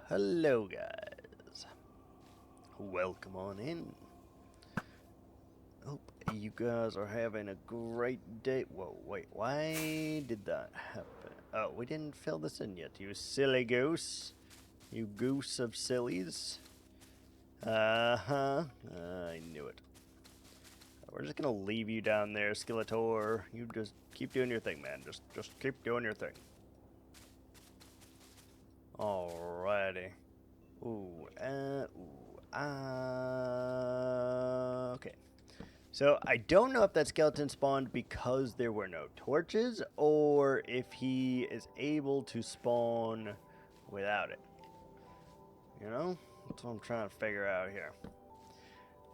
Hello guys, welcome on in. Hope you guys are having a great day. Whoa, wait, why did that happen? Oh, we didn't fill this in yet, you silly goose. You goose of sillies. I knew it. We're just gonna leave you down there, Skeletor. You just keep doing your thing, man. Just keep doing your thing. Alrighty. Okay. So I don't know if that skeleton spawned because there were no torches, or if he is able to spawn without it. You know? That's what I'm trying to figure out here.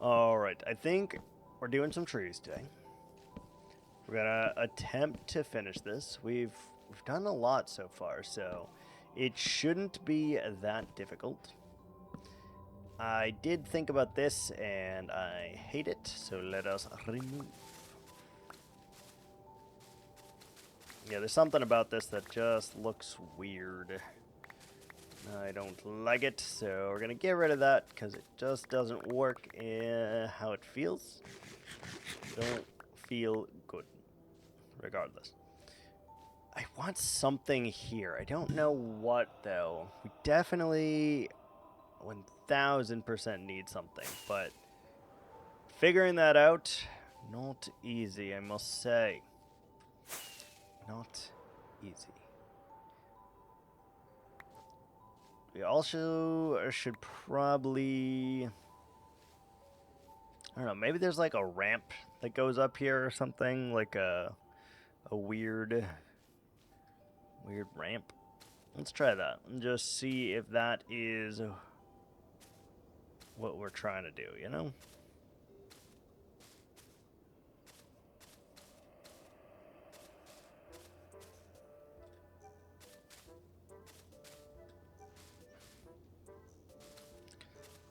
Alright, I think we're doing some trees today. We're gonna attempt to finish this. We've done a lot so far, so it shouldn't be that difficult. I did think about this, and I hate it, so let us remove. Yeah, there's something about this that just looks weird. I don't like it, so we're gonna get rid of that, because it just doesn't work how it feels. Don't feel good, regardless. I want something here. I don't know what, though. We definitely 1000% need something, but figuring that out, not easy, I must say. Not easy. We also should probably... I don't know, maybe there's like a ramp that goes up here or something, like a weird ramp. Let's try that and just see if that is what we're trying to do, you know?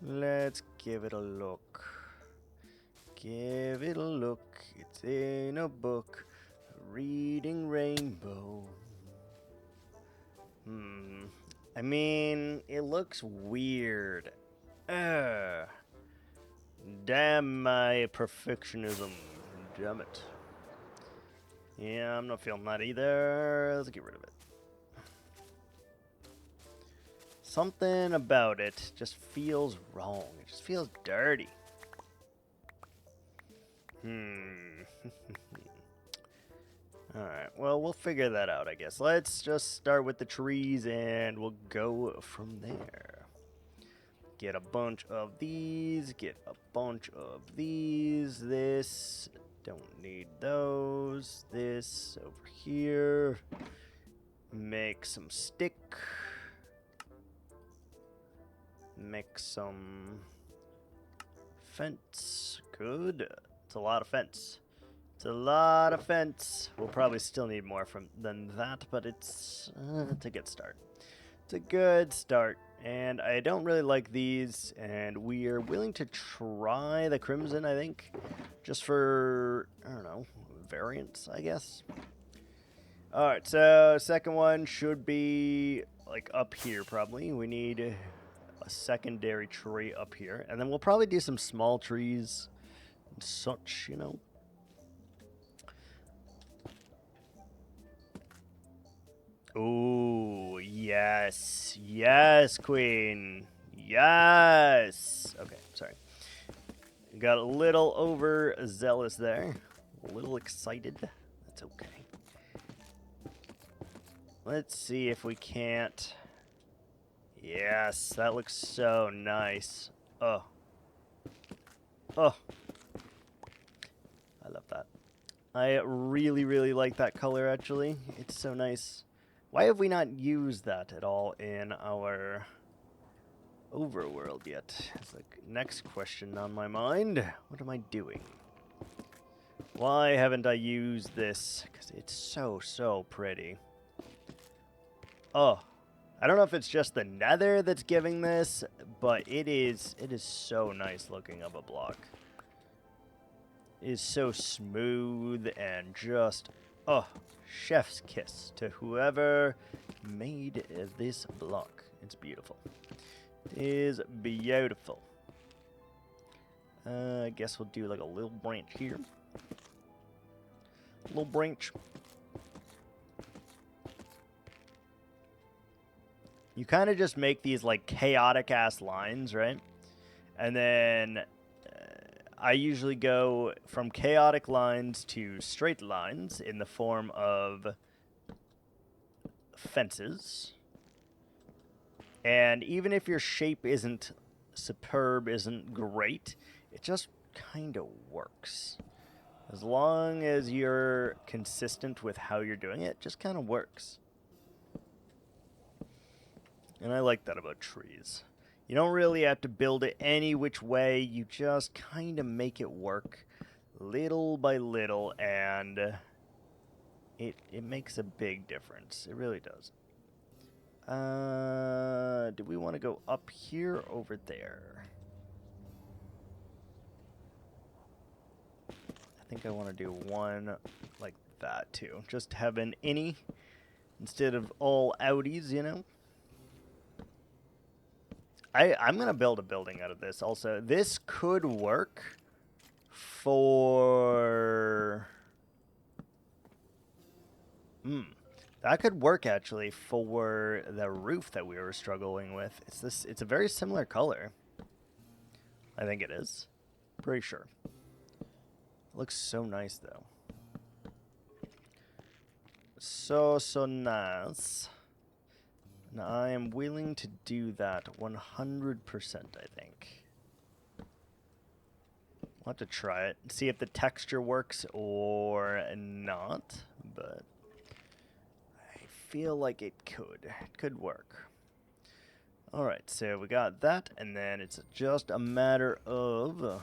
Let's give it a look. Give it a look. It's in a book. Reading Rainbow. I mean, it looks weird. Damn my perfectionism. Damn it. Yeah, I'm not feeling that either. Let's get rid of it. Something about it just feels wrong. It just feels dirty. Alright, well, we'll figure that out, I guess. Let's just start with the trees, and we'll go from there. Get a bunch of these, get a bunch of these, this, don't need those, this over here, make some stick, make some fence, good, it's a lot of fence. It's a lot of fence. We'll probably still need more than that, but it's a good start. It's a good start, and I don't really like these, and we are willing to try the crimson, I think, just for, I don't know, variance, I guess. Alright, so second one should be, like, up here, probably. We need a secondary tree up here, and then we'll probably do some small trees and such, you know. Ooh, yes. Yes, queen. Yes. Okay, sorry. Got a little overzealous there. A little excited. That's okay. Let's see if we can't... Yes, that looks so nice. Oh. Oh. I love that. I really, really like that color, actually. It's so nice. Why have we not used that at all in our overworld yet? It's like next question on my mind. What am I doing? Why haven't I used this? Because it's so, so pretty. Oh, I don't know if it's just the nether that's giving this, but it is so nice looking of a block. It is so smooth and just Oh, chef's kiss to whoever made this block. It's beautiful. It is beautiful. I guess we'll do like a little branch here. Little branch. You kind of just make these like chaotic ass lines, right? And then I usually go from chaotic lines to straight lines in the form of fences. And even if your shape isn't superb, isn't great, it just kind of works. As long as you're consistent with how you're doing it, it just kind of works. And I like that about trees. You don't really have to build it any which way. You just kind of make it work little by little, and it makes a big difference. It really does. Do we want to go up here or over there? I think I want to do one like that too. Just have an innie instead of all outies, you know? I'm going to build a building out of this also. This could work for... That could work actually for the roof that we were struggling with. It's a very similar color. I think it is. Pretty sure. It looks so nice though. So nice. Now, I am willing to do that 100%, I think. We'll have to try it, see if the texture works or not, but I feel like it could. It could work. Alright, so we got that, and then it's just a matter of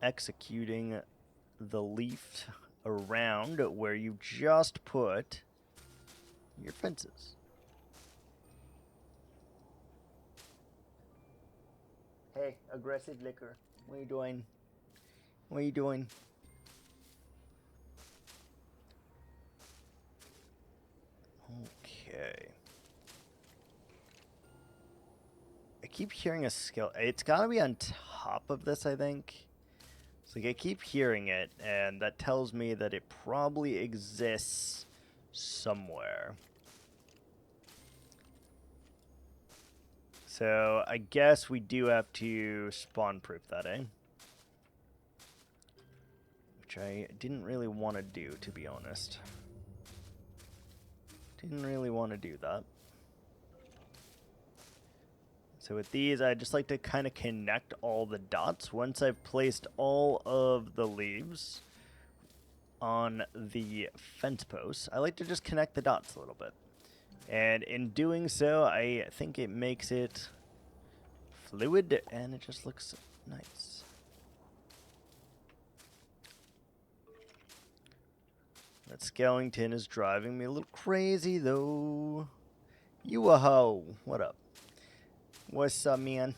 executing the leaf around where you just put your fences. Hey, aggressive liquor. What are you doing? What are you doing? Okay. I keep hearing a skill. It's gotta be on top of this, I think. It's like I keep hearing it, and that tells me that it probably exists somewhere. So I guess we do have to spawn proof that, eh? Which I didn't really want to do, to be honest. Didn't really want to do that. So with these, I just like to kind of connect all the dots. Once I've placed all of the leaves on the fence posts, I like to just connect the dots a little bit. And in doing so, I think it makes it fluid, and it just looks nice. That skeleton is driving me a little crazy, though. You-a-ho. What up? What's up, man?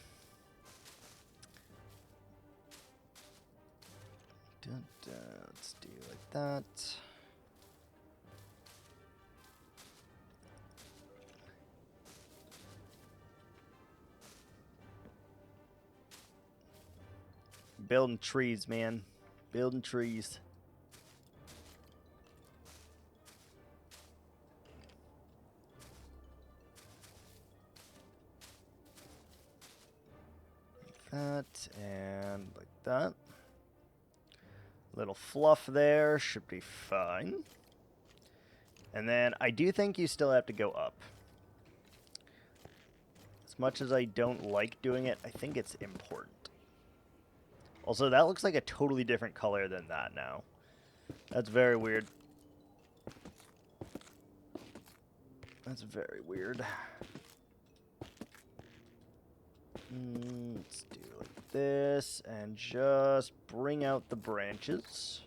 Let's do it like that. Building trees, man. Building trees. Like that and like that. Little fluff there should be fine. And then I do think you still have to go up. As much as I don't like doing it, I think it's important. Also, that looks like a totally different color than that now. That's very weird. That's very weird. Let's do like this and just bring out the branches.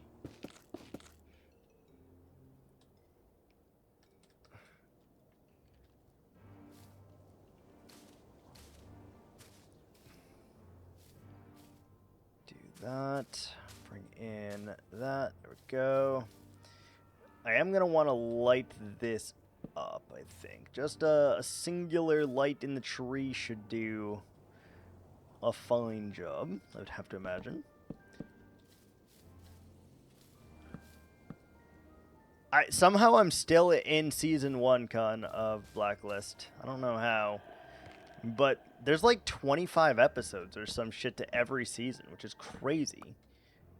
Do that. bring in that. There we go. I am going to want to light this up, I think. Just a singular light in the tree should do a fine job, I would have to imagine. Somehow I'm still in Season 1, Con, of Blacklist. I don't know how. But there's like 25 episodes or some shit to every season, which is crazy.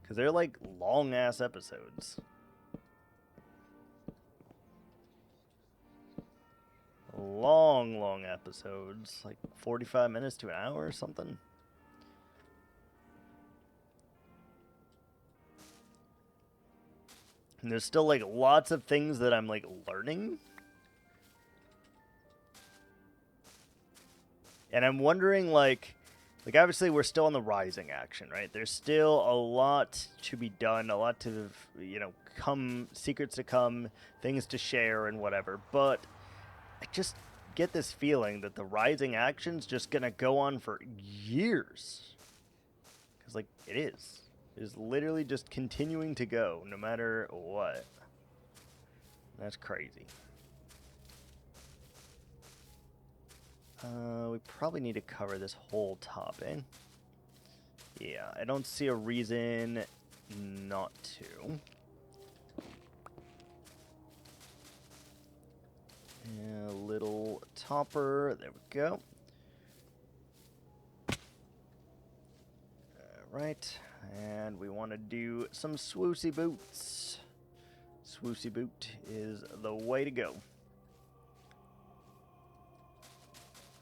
Because they're like long-ass episodes. Long episodes. Like 45 minutes to an hour or something. And there's still like lots of things that I'm like learning. And I'm wondering like obviously we're still in the rising action, right? There's still a lot to be done, a lot to, you know, come, secrets to come, things to share and whatever. But I just get this feeling that the rising action's just gonna go on for years. Because like it is. It is literally just continuing to go no matter what. That's crazy. We probably need to cover this whole top, eh? Yeah, I don't see a reason not to. A little topper. There we go. Alright. And we want to do some swoosy boots. Swoosy boot is the way to go.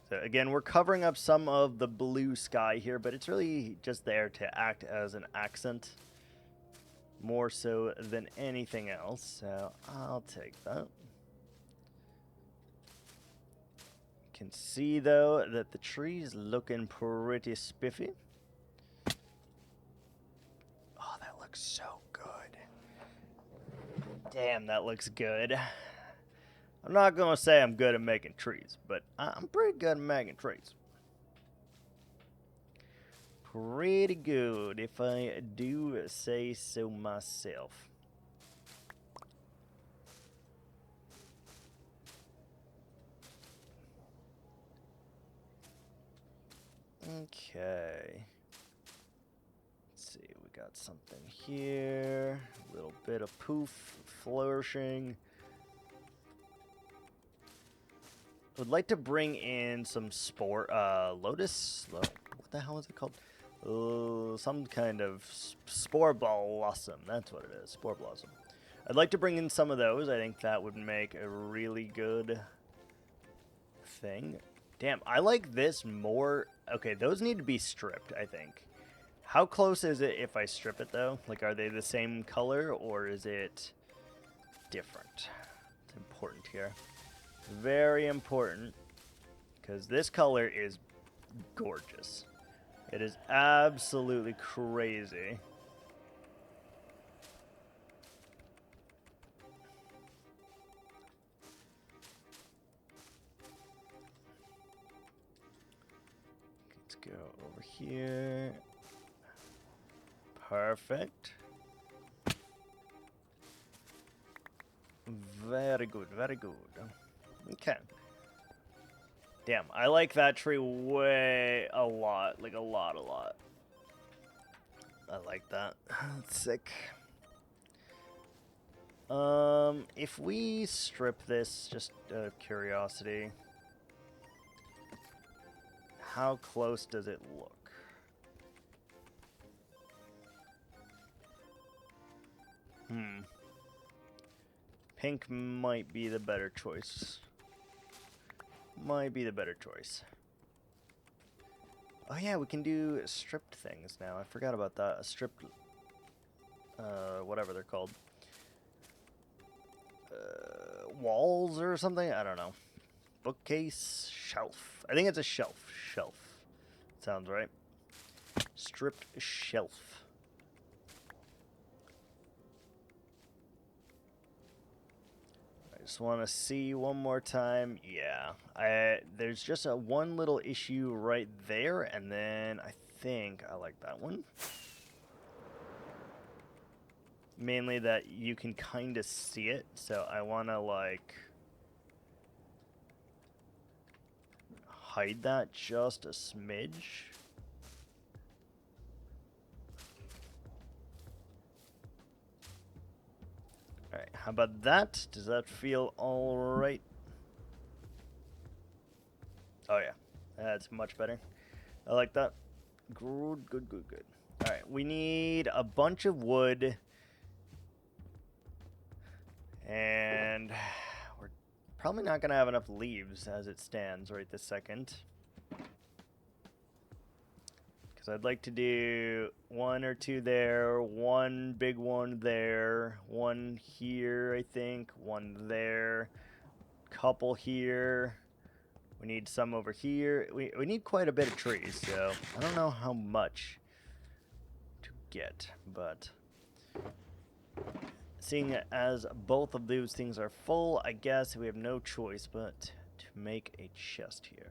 So again, we're covering up some of the blue sky here, but it's really just there to act as an accent. More so than anything else. So I'll take that. Can see though that the tree's looking pretty spiffy. Oh, that looks so good. Damn, that looks good. I'm not gonna say I'm good at making trees, but I'm pretty good at making trees. Pretty good, if I do say so myself. Okay. Let's see, we got something here. A little bit of poof, flourishing. Would like to bring in some lotus. What the hell is it called? Some kind of spore blossom. That's what it is, spore blossom. I'd like to bring in some of those. I think that would make a really good thing. Damn, I like this more. Okay, those need to be stripped, I think. How close is it if I strip it, though? Like, are they the same color, or is it different? It's important here. Very important, because this color is gorgeous. It is absolutely crazy. Let's go over here. Perfect. Very good, very good. Okay. Damn, I like that tree a lot. Like, a lot. I like that. That's sick. If we strip this, just out of curiosity, how close does it look? Pink might be the better choice. Might be the better choice. Oh yeah, we can do stripped things now. I forgot about that. A stripped, whatever they're called. Walls or something? I don't know. Bookcase, shelf. I think it's a shelf. Shelf. Sounds right. Stripped shelf. Just want to see one more time. Yeah, there's just one little issue right there, and then I think I like that one. Mainly that you can kind of see it, so I want to, like, hide that just a smidge. Alright, how about that? Does that feel alright? Oh yeah, that's much better. I like that. Good, good, good, good. Alright, we need a bunch of wood. And we're probably not going to have enough leaves as it stands right this second. Because I'd like to do 1 or 2 there, 1 big one there, 1 here, I think, 1 there, couple here. We need some over here. We need quite a bit of trees, so I don't know how much to get, but seeing as both of those things are full, I guess we have no choice but to make a chest here.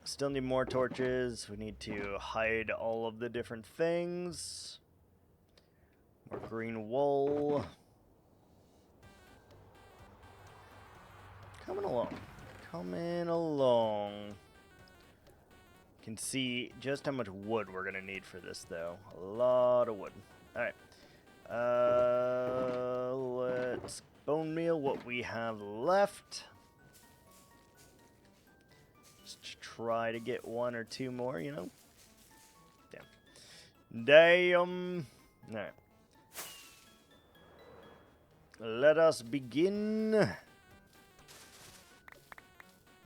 Still need more torches. We need to hide all of the different things. More green wool. Coming along. Coming along. Can see just how much wood we're gonna need for this, though. A lot of wood. All right. Let's bone meal what we have left. Just try to get 1 or 2 more, you know. Damn. All right. Let us begin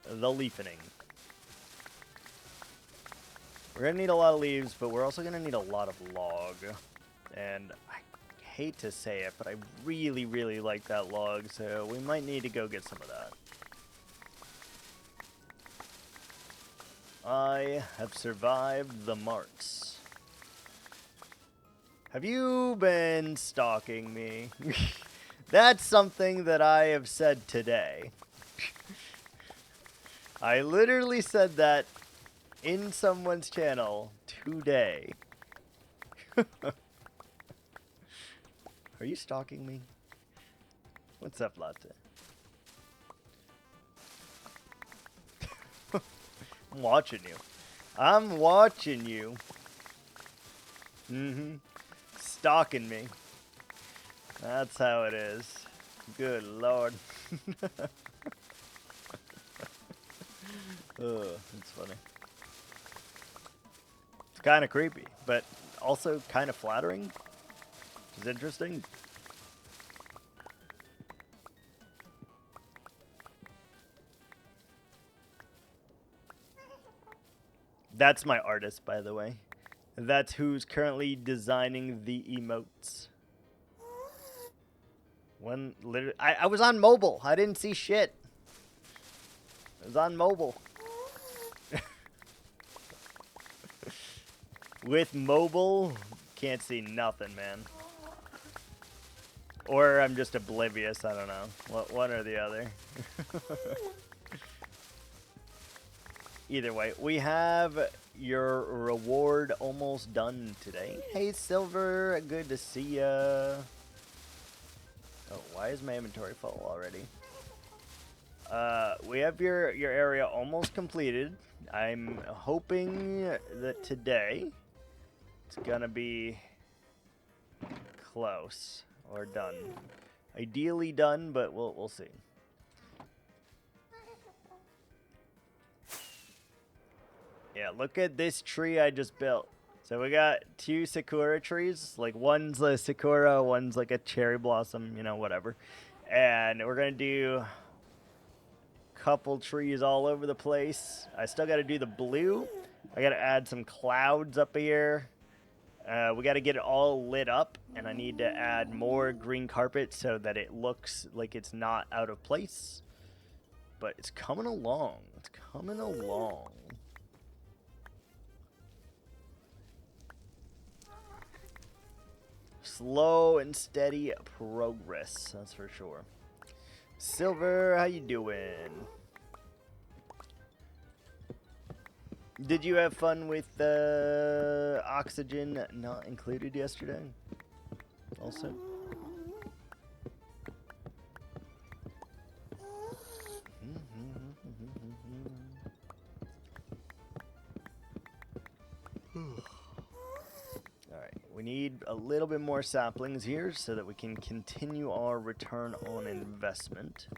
the leafening. We're going to need a lot of leaves, but we're also going to need a lot of log. And I hate to say it, but I really, really like that log, so we might need to go get some of that. I have survived the marts. Have you been stalking me? That's something that I have said today. I literally said that in someone's channel today. Are you stalking me? What's up, Latte? I'm watching you. I'm watching you. Mm-hmm. Stalking me. That's how it is. Good Lord. Ugh, that's funny. It's kind of creepy, but also kind of flattering. Which is interesting. That's my artist, by the way. That's who's currently designing the emotes. I was on mobile. I didn't see shit. I was on mobile. With mobile, can't see nothing, man. Or I'm just oblivious. I don't know. One or the other. Either way, we have your reward almost done today. Hey, Silver, good to see ya. Oh, why is my inventory full already? We have your area almost completed. I'm hoping that today it's gonna be close or done. Ideally done, but we'll see. Yeah, look at this tree I just built. So we got 2 sakura trees. Like, one's a sakura, one's like a cherry blossom, you know, whatever. And we're going to do a couple trees all over the place. I still got to do the blue. I got to add some clouds up here. We got to get it all lit up. And I need to add more green carpet so that it looks like it's not out of place. But it's coming along. It's coming along. Slow and steady progress, that's for sure. Silver, how you doing? Did you have fun with oxygen not included yesterday? Also? Alright, we need a little bit more saplings here so that we can continue our return on investment.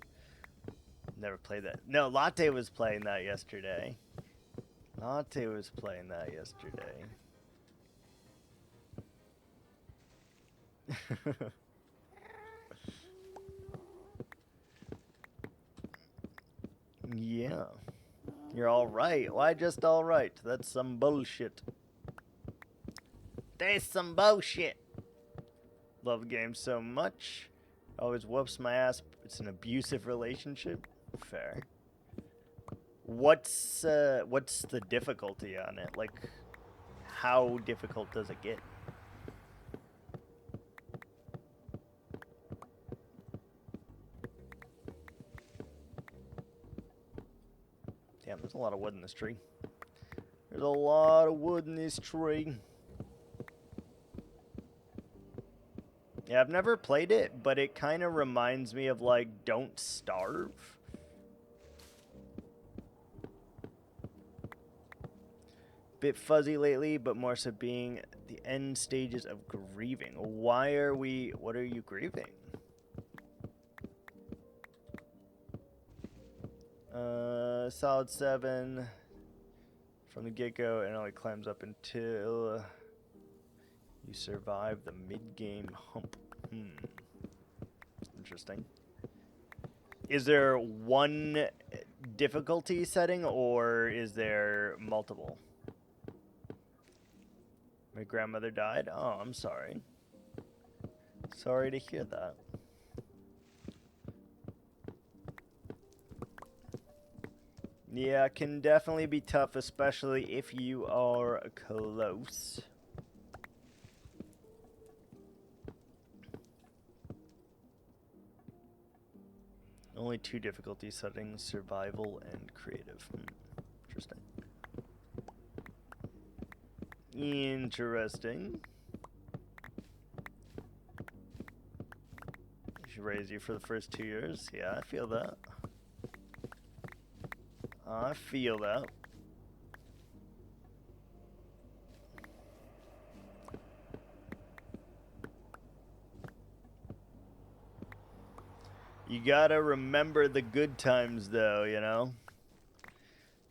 Never played that. No, Latte was playing that yesterday. Latte was playing that yesterday. Yeah. You're alright. Why just alright? That's some bullshit. There's some bullshit. Love the game so much. Always whoops my ass. It's an abusive relationship. Fair. What's the difficulty on it? Like, how difficult does it get? Damn, there's a lot of wood in this tree. There's a lot of wood in this tree. Yeah, I've never played it, but it kind of reminds me of, like, Don't Starve. Bit fuzzy lately, but more so being the end stages of grieving. What are you grieving? Solid 7 from the get-go, and it only climbs up until you survive the mid-game hump. Interesting. Is there one difficulty setting, or is there multiple? My grandmother died? Oh, I'm sorry. Sorry to hear that. Yeah, it can definitely be tough, especially if you are close. Only 2 difficulty settings, survival and creative. Interesting. Interesting. She raised you for the first 2 years? Yeah, I feel that. I feel that. You gotta remember the good times, though, you know?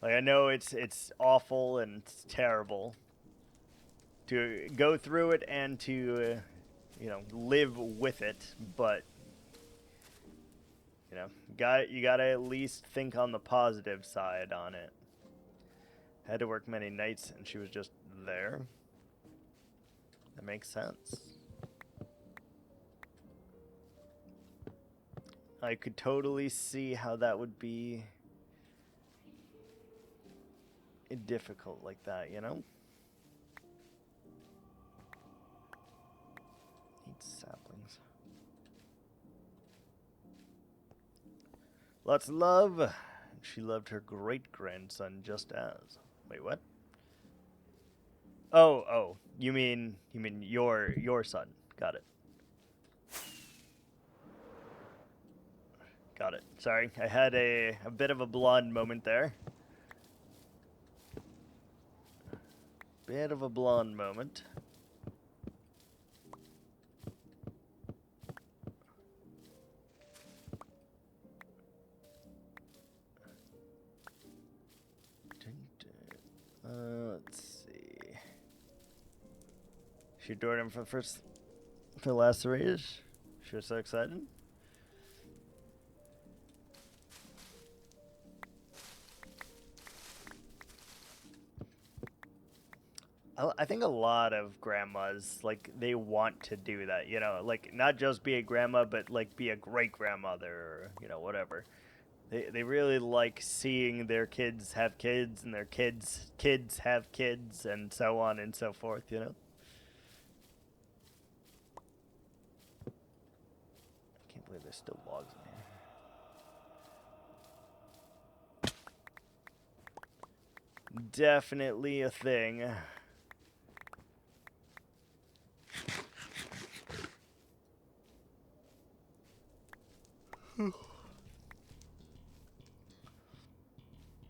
Like, I know it's awful and it's terrible to go through it and to, you know, live with it, but, you know, you gotta at least think on the positive side on it. Had to work many nights, and she was just there. That makes sense. I could totally see how that would be difficult like that, you know? Need saplings. Lots of love. She loved her great-grandson just as. Wait, what? Oh, you mean your son. Got it. Got it. Sorry, I had a bit of a blonde moment there. Bit of a blonde moment. Let's see. She adored him for the last 3 years. She was so excited. I think a lot of grandmas, like, they want to do that, you know, like, not just be a grandma, but, like, be a great-grandmother, or, you know, whatever. They really like seeing their kids have kids, and their kids have kids, and so on and so forth, you know? I can't believe there's still logs in here. definitely a thing.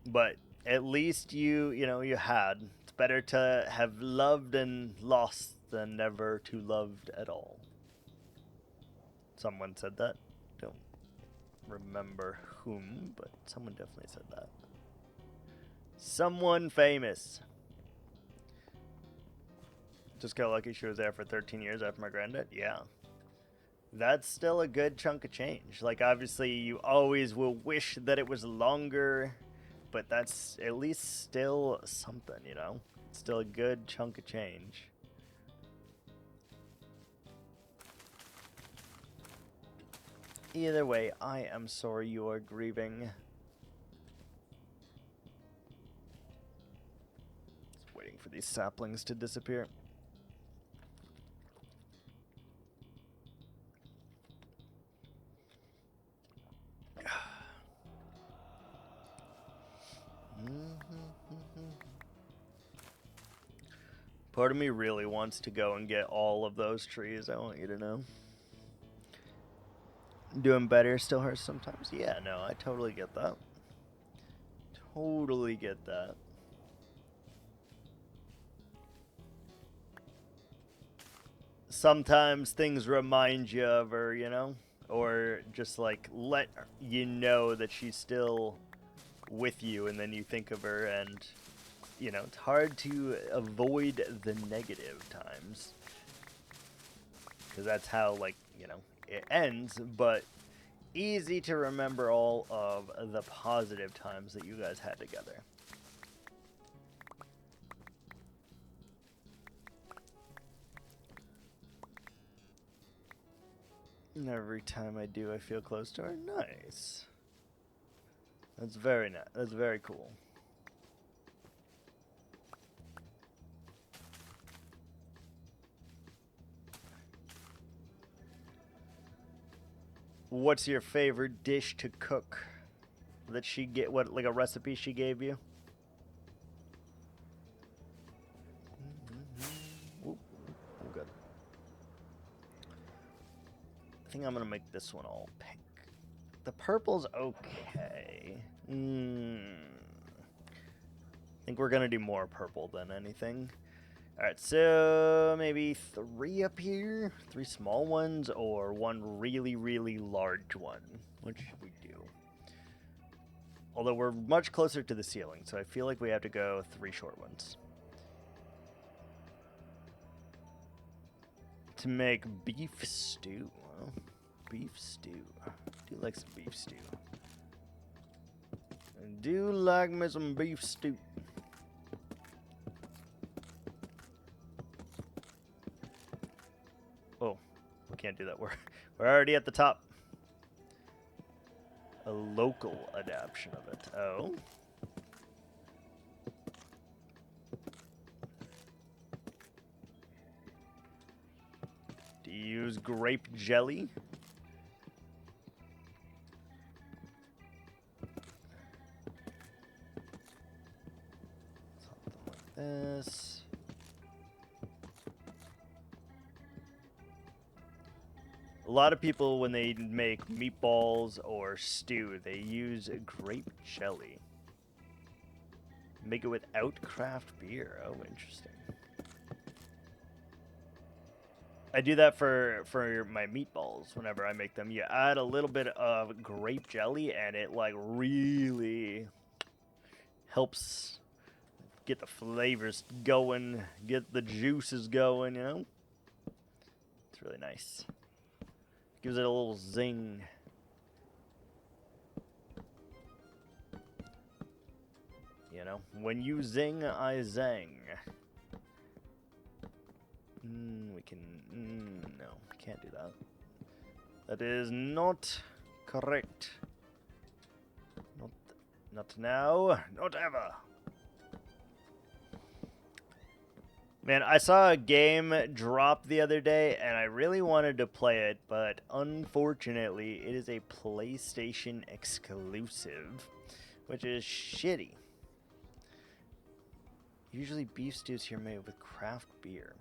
But at least you know, you had. It's better to have loved and lost than never to loved at all. Someone said that. Don't remember whom, but someone definitely said that. Someone famous. Just got lucky she was there for 13 years after my granddad. Yeah. That's still a good chunk of change. Like, obviously, you always will wish that it was longer, but that's at least still something, you know? It's still a good chunk of change. Either way, I am sorry you are grieving. Just waiting for these saplings to disappear. Part of me really wants to go and get all of those trees, I want you to know. Doing better still hurts sometimes. Yeah, no, I totally get that. Totally get that. Sometimes things remind you of her, you know? Or just like let you know that she's still with you, and then you think of her, and you know, it's hard to avoid the negative times. Because that's how, like, you know, it ends, but easy to remember all of the positive times that you guys had together. And every time I do, I feel close to her. Nice. That's very nice. That's very cool. What's your favorite dish to cook that she like a recipe she gave you? Ooh, good. I think I'm gonna make this one all pink. The purple's okay. I think we're gonna do more purple than anything. Alright, so maybe 3 up here, 3 small ones, or 1 really, really large one. What should we do? Although we're much closer to the ceiling, so I feel like we have to go 3 short ones. To make beef stew. Well, beef stew. I do like some beef stew. I do like me some beef stew. Oh, we can't do that. We're already at the top. A local adaptation of it. Oh. Do you use grape jelly? Something like this. A lot of people, when they make meatballs or stew, they use grape jelly. Make it without craft beer. Oh, interesting. I do that for my meatballs whenever I make them. You add a little bit of grape jelly, and it like really helps get the flavors going, get the juices going, you know? It's really nice. Gives it a little zing. You know, when you zing, I zang. We can... no, we can't do that. That is not correct. Not now, not ever. Man, I saw a game drop the other day, and I really wanted to play it, but unfortunately, it is a PlayStation exclusive, which is shitty. Usually beef stews here made with craft beer.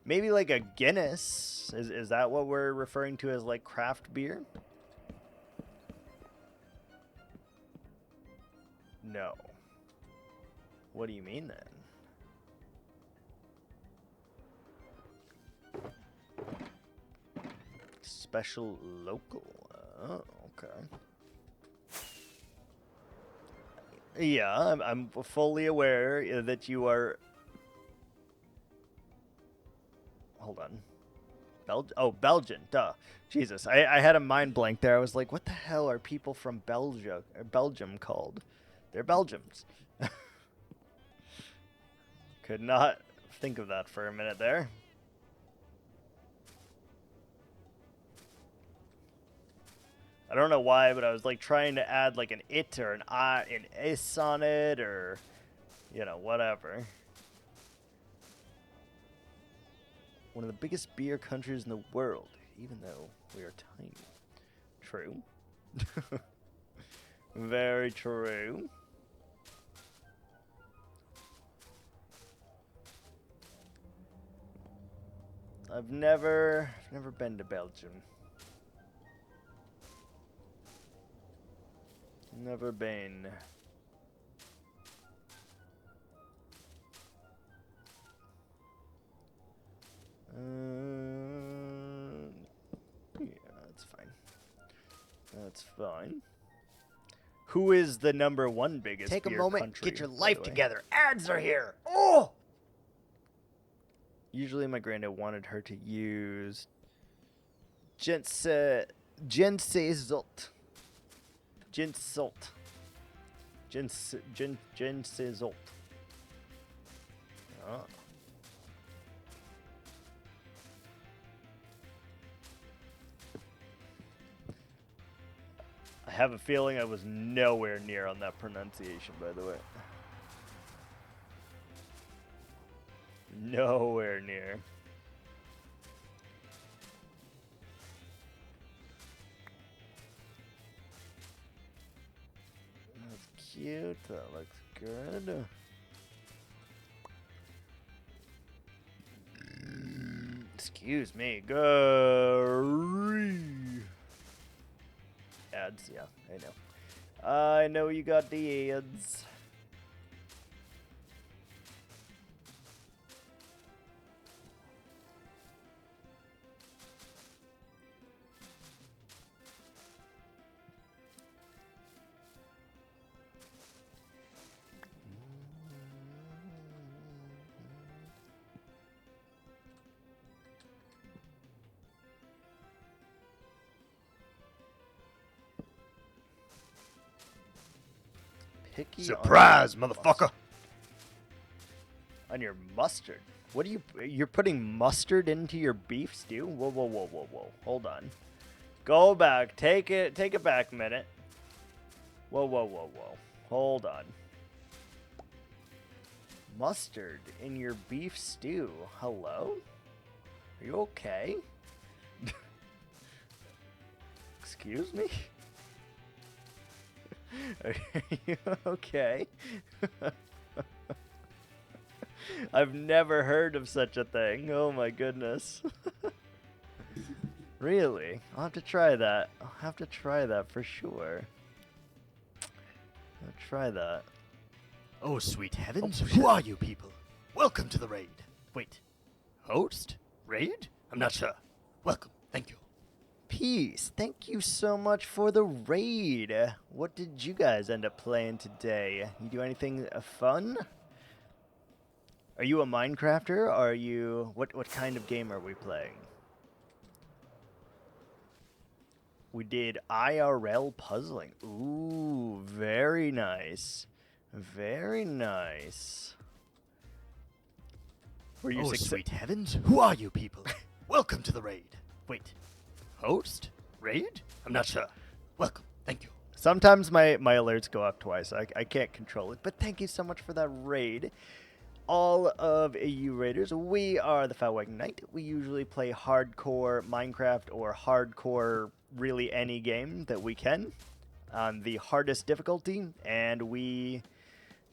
Maybe like a Guinness. Is that what we're referring to as like craft beer? No. What do you mean then? Special local. Oh, okay. Yeah, I'm fully aware that you are. Hold on. Belgian. Duh. Jesus, I had a mind blank there. I was like, what the hell are people from Belgium called? They're Belgians. Could not think of that for a minute there. I don't know why, but I was like trying to add like an it or an is on it, or you know, whatever. One of the biggest beer countries in the world, even though we are tiny. True. Very true. I've never been to Belgium. Never been. Yeah, that's fine. That's fine. Who is the #1 biggest Take a beer moment, country, get your by the life way? together. Ads are here. Oh! Usually my granddad wanted her to use Jschlatt. Oh. I have a feeling I was nowhere near on that pronunciation, by the way. Nowhere near. That's cute. That looks good. Excuse me. Go. Ads, yeah, I know. I know you got the ads. Picky Surprise, on your motherfucker. On your mustard. What are you're putting mustard into your beef stew? Whoa, whoa, whoa, whoa, whoa. Hold on. Go back. Take it back a minute. Whoa, whoa, whoa, whoa. Hold on. Mustard in your beef stew. Hello? Are you okay? Excuse me? Are you okay? I've never heard of such a thing. Oh my goodness. Really? I'll have to try that. I'll have to try that for sure. I'll try that. Oh, sweet heavens. Who are you people? Welcome to the raid. Wait. Host? Raid? I'm not sure. Welcome. Thank you. Peace. Thank you so much for the raid. What did you guys end up playing today? You do anything fun? Are you a Minecrafter? Or are you... What kind of game are we playing? We did IRL puzzling. Ooh, very nice. Very nice. Were you Oh, sweet heavens. Who are you people? Welcome to the raid. Wait. Host? Raid? I'm not sure. Welcome. Thank you. Sometimes my alerts go off twice. I can't control it. But thank you so much for that raid. All of you raiders, we are the Fat Viking Knight. We usually play hardcore Minecraft or hardcore really any game that we can on the hardest difficulty, and we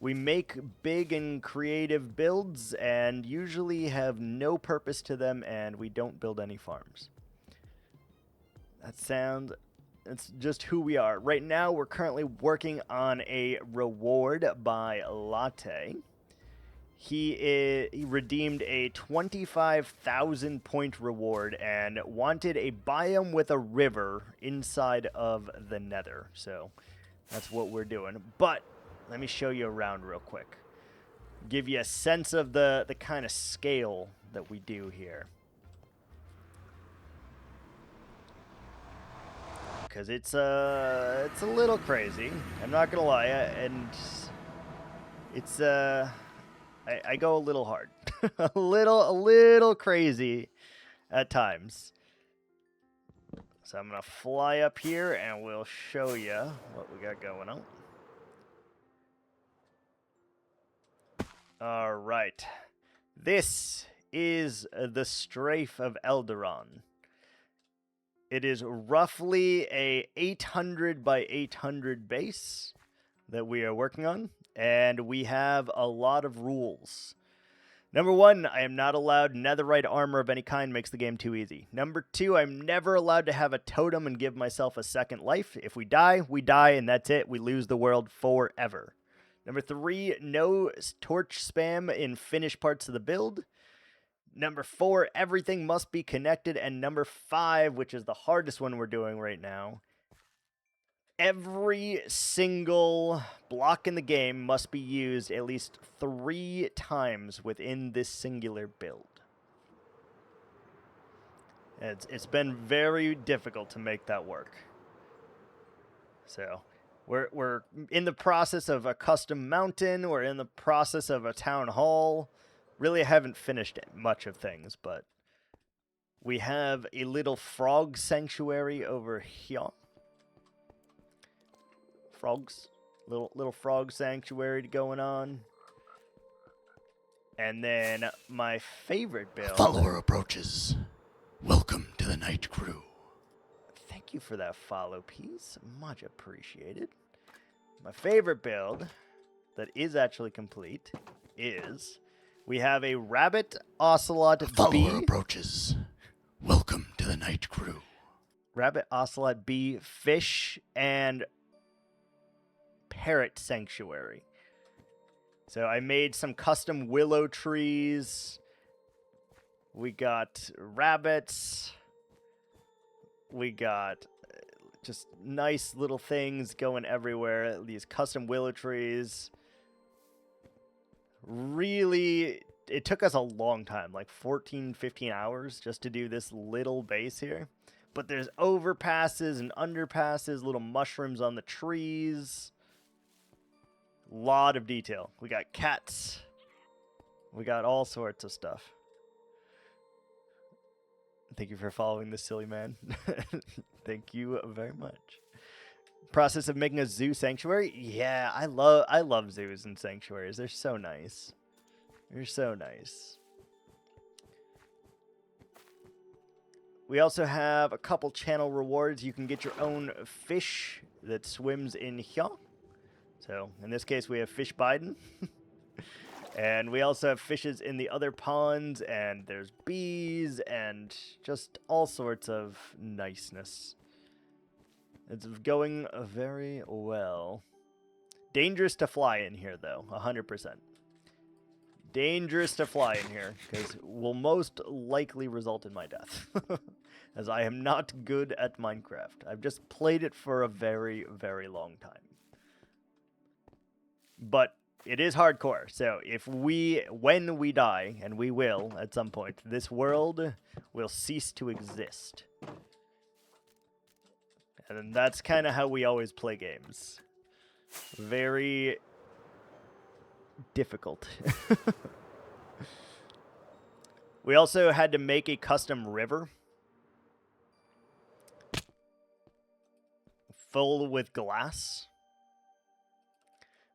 We make big and creative builds and usually have no purpose to them, and we don't build any farms. It's just who we are. Right now, we're currently working on a reward by Latte. He redeemed a 25,000 point reward and wanted a biome with a river inside of the Nether. So that's what we're doing. But let me show you around real quick. Give you a sense of the kind of scale that we do here. Because it's a little crazy. I'm not gonna lie, and it's I go a little hard, a little crazy at times. So I'm gonna fly up here and we'll show you what we got going on. All right, this is the Strafe of Eldaron. It is roughly a 800 by 800 base that we are working on, and we have a lot of rules. Number 1, I am not allowed netherite armor of any kind, makes the game too easy. Number 2, I'm never allowed to have a totem and give myself a second life. If we die, and that's it. We lose the world forever. Number 3, no torch spam in finished parts of the build. Number 4, everything must be connected. And number 5, which is the hardest one we're doing right now, every single block in the game must be used at least 3 times within this singular build. It's been very difficult to make that work. So we're in the process of a custom mountain. We're in the process of a town hall. Really, I haven't finished much of things, but we have a little frog sanctuary over here. Frogs, little frog sanctuary going on. And then my favorite build. Follower approaches. Welcome to the night crew. Thank you for that follow piece. Much appreciated. My favorite build that is actually complete is we have a rabbit ocelot Follower bee. Approaches. Welcome to the night crew. Rabbit ocelot bee, fish, and parrot sanctuary. So I made some custom willow trees. We got rabbits. We got just nice little things going everywhere. These custom willow trees. Really, it took us a long time, like 14, 15 hours just to do this little base here. But there's overpasses and underpasses, little mushrooms on the trees. Lot of detail. We got cats. We got all sorts of stuff. Thank you for following this silly man. Thank you very much. Process of making a zoo sanctuary? Yeah, I love zoos and sanctuaries. They're so nice. They're so nice. We also have a couple channel rewards. You can get your own fish that swims in here. So, in this case, we have Fish Biden. And we also have fishes in the other ponds, and there's bees, and just all sorts of niceness. It's going very well. Dangerous to fly in here, though, 100%. Dangerous to fly in here, because will most likely result in my death. As I am not good at Minecraft. I've just played it for a very, very long time. But it is hardcore, so when we die, and we will at some point, this world will cease to exist. And that's kind of how we always play games. Very difficult. We also had to make a custom river. Full with glass.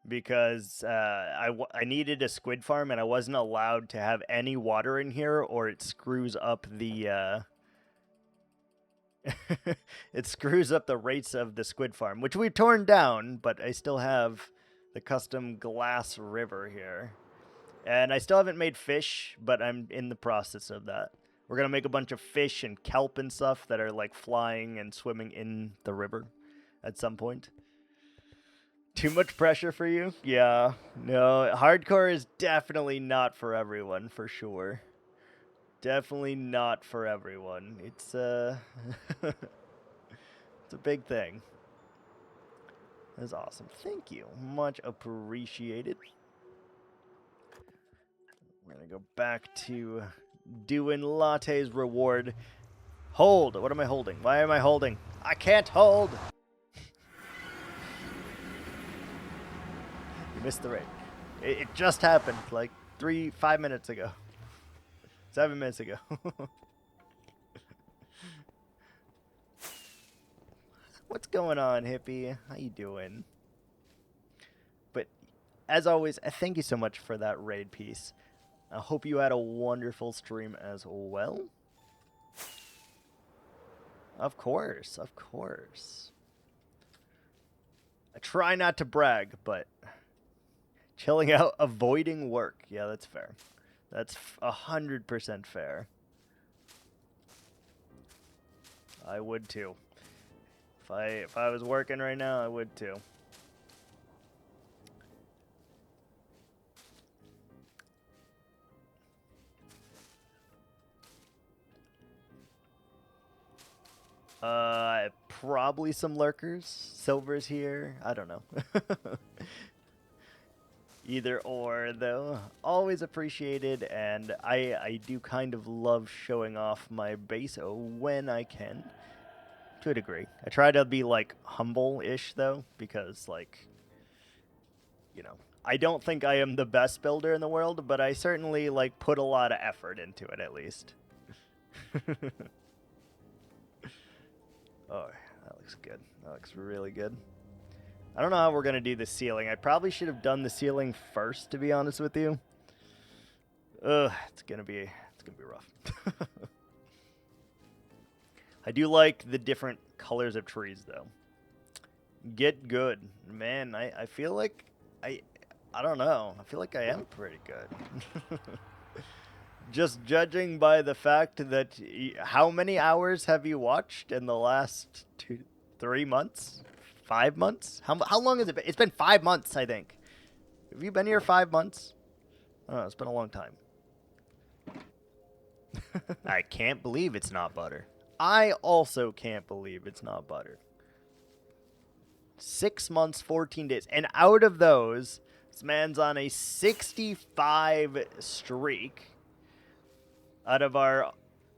Because I needed a squid farm, and I wasn't allowed to have any water in here, or it screws up the it screws up the rates of the squid farm, which we've torn down, but I still have the custom glass river here. And I still haven't made fish, but I'm in the process of that. We're going to make a bunch of fish and kelp and stuff that are like flying and swimming in the river at some point. Too much pressure for you? Yeah. No, hardcore is definitely not for everyone, for sure. Definitely not for everyone. It's it's a big thing. That's awesome. Thank you. Much appreciated. We're going to go back to doing Latte's reward. Hold. What am I holding? Why am I holding? I can't hold. You missed the raid. It just happened like 5 minutes ago. 7 minutes ago. What's going on, hippie? How you doing? But as always, thank you so much for that raid piece. I hope you had a wonderful stream as well. Of course, of course. I try not to brag, but chilling out, avoiding work. Yeah, that's fair. That's 100% fair. I would too. If I was working right now, I would too. Probably some lurkers. Silver's here. I don't know. Either or, though. Always appreciated, and I do kind of love showing off my base when I can. To a degree. I try to be, like, humble-ish, though, because, like, you know, I don't think I am the best builder in the world, but I certainly, like, put a lot of effort into it, at least. Oh, that looks good. That looks really good. I don't know how we're going to do the ceiling. I probably should have done the ceiling first, to be honest with you. Ugh, it's going to be rough. I do like the different colors of trees, though. Get good. Man, I feel like I don't know. I feel like I am pretty good. Just judging by the fact that how many hours have you watched in the last 3 months? 5 months? How long has it been? It's been 5 months, I think. Have you been here 5 months? I don't know, it's been a long time. I can't believe it's not butter. I also can't believe it's not butter. 6 months, 14 days. And out of those, this man's on a 65 streak. Out of our...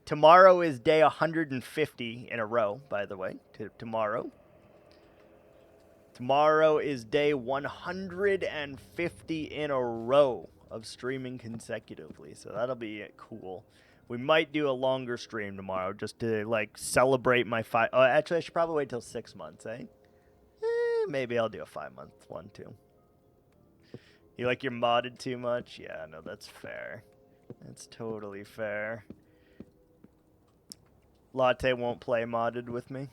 Tomorrow is day 150 in a row, by the way. Tomorrow. Tomorrow is day 150 in a row of streaming consecutively. So that'll be cool. We might do a longer stream tomorrow just to, like, celebrate my 5... Oh, actually, I should probably wait till 6 months, eh? Maybe I'll do a 5-month one, too. You like your modded too much? Yeah, no, that's fair. That's totally fair. Latte won't play modded with me.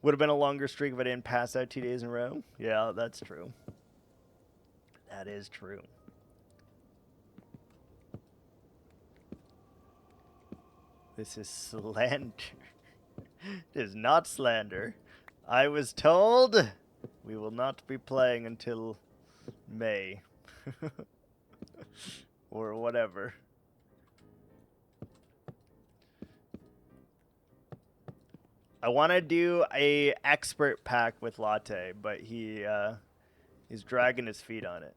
Would have been a longer streak if I didn't pass out 2 days in a row. Yeah, that's true. That is true. This is slander. It is not slander. I was told we will not be playing until May. Or whatever. I want to do a expert pack with Latte, but he's dragging his feet on it.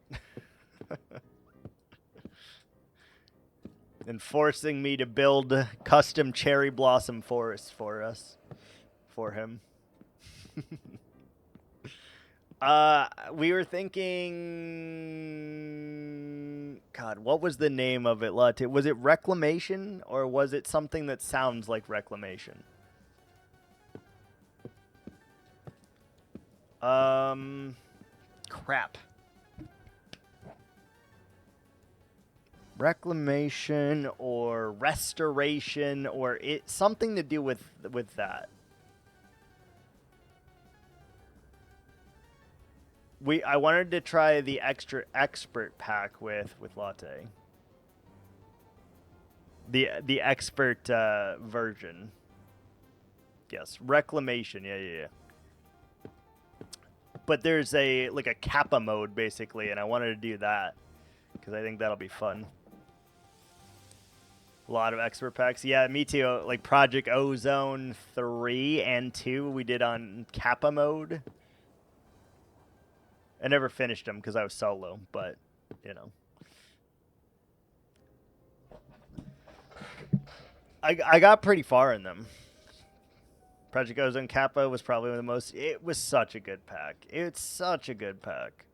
And forcing me to build custom cherry blossom forests for him. We were thinking, God, what was the name of it, Latte? Was it Reclamation, or was it something that sounds like Reclamation? Crap. Reclamation or restoration or something to do with that. I wanted to try the extra expert pack with Latte. The expert version. Yes, reclamation. Yeah. But there's a Kappa mode basically, and I wanted to do that because I think that'll be fun. A lot of expert packs. Yeah, me too. Like Project Ozone 3 and 2 we did on Kappa mode. I never finished them because I was solo, but, you know. I got pretty far in them. Project Ozone Kappa was probably the most... It was such a good pack. It's such a good pack.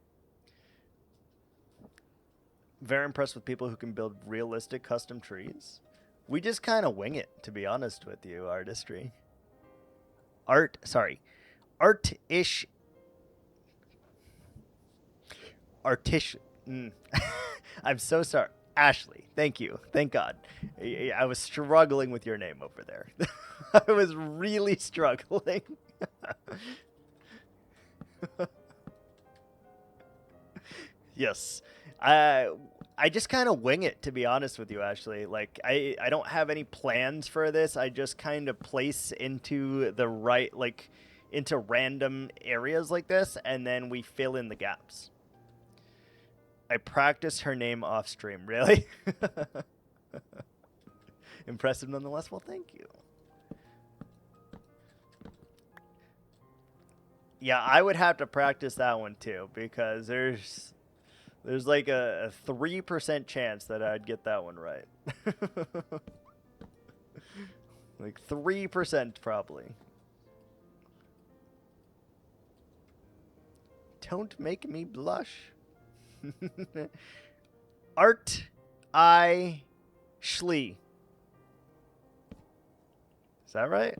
Very impressed with people who can build realistic custom trees. We just kind of wing it, to be honest with you, artistry. Artish... I'm so sorry. Ashley, thank you. Thank God. I was struggling with your name over there. I was really struggling. Yes. I just kind of wing it, to be honest with you, Ashley. Like, I don't have any plans for this. I just kind of place into the right, like, into random areas like this, and then we fill in the gaps. I practiced her name off stream. Really? Impressive nonetheless. Well, thank you. Yeah, I would have to practice that one too, because there's like a 3% chance that I'd get that one right. Like 3% probably. Don't make me blush. Jschlatt. Is that right?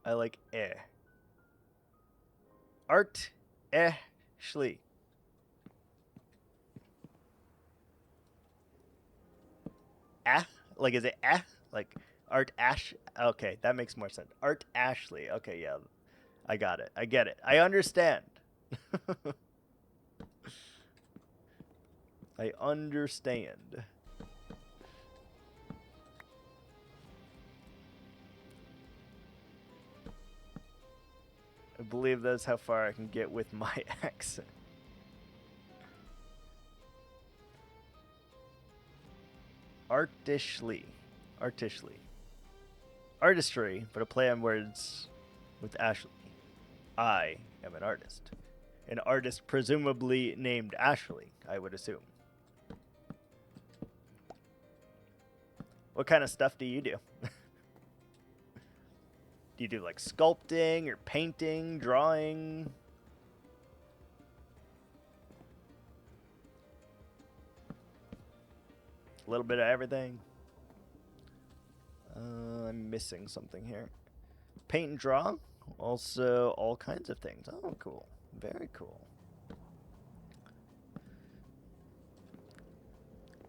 I like eh. Jschlatt. Like, is it like Art Ash? Okay, that makes more sense. Art Ashley. Okay, yeah, I got it. I get it. I understand. I understand. I believe that's how far I can get with my accent. Artistry, but a play on words with Ashley. I am an artist. An artist presumably named Ashley, I would assume. What kind of stuff do you do? Do you do like sculpting or painting, drawing? A little bit of everything. I'm missing something here. Paint and draw. Also, all kinds of things. Oh, cool. Very cool.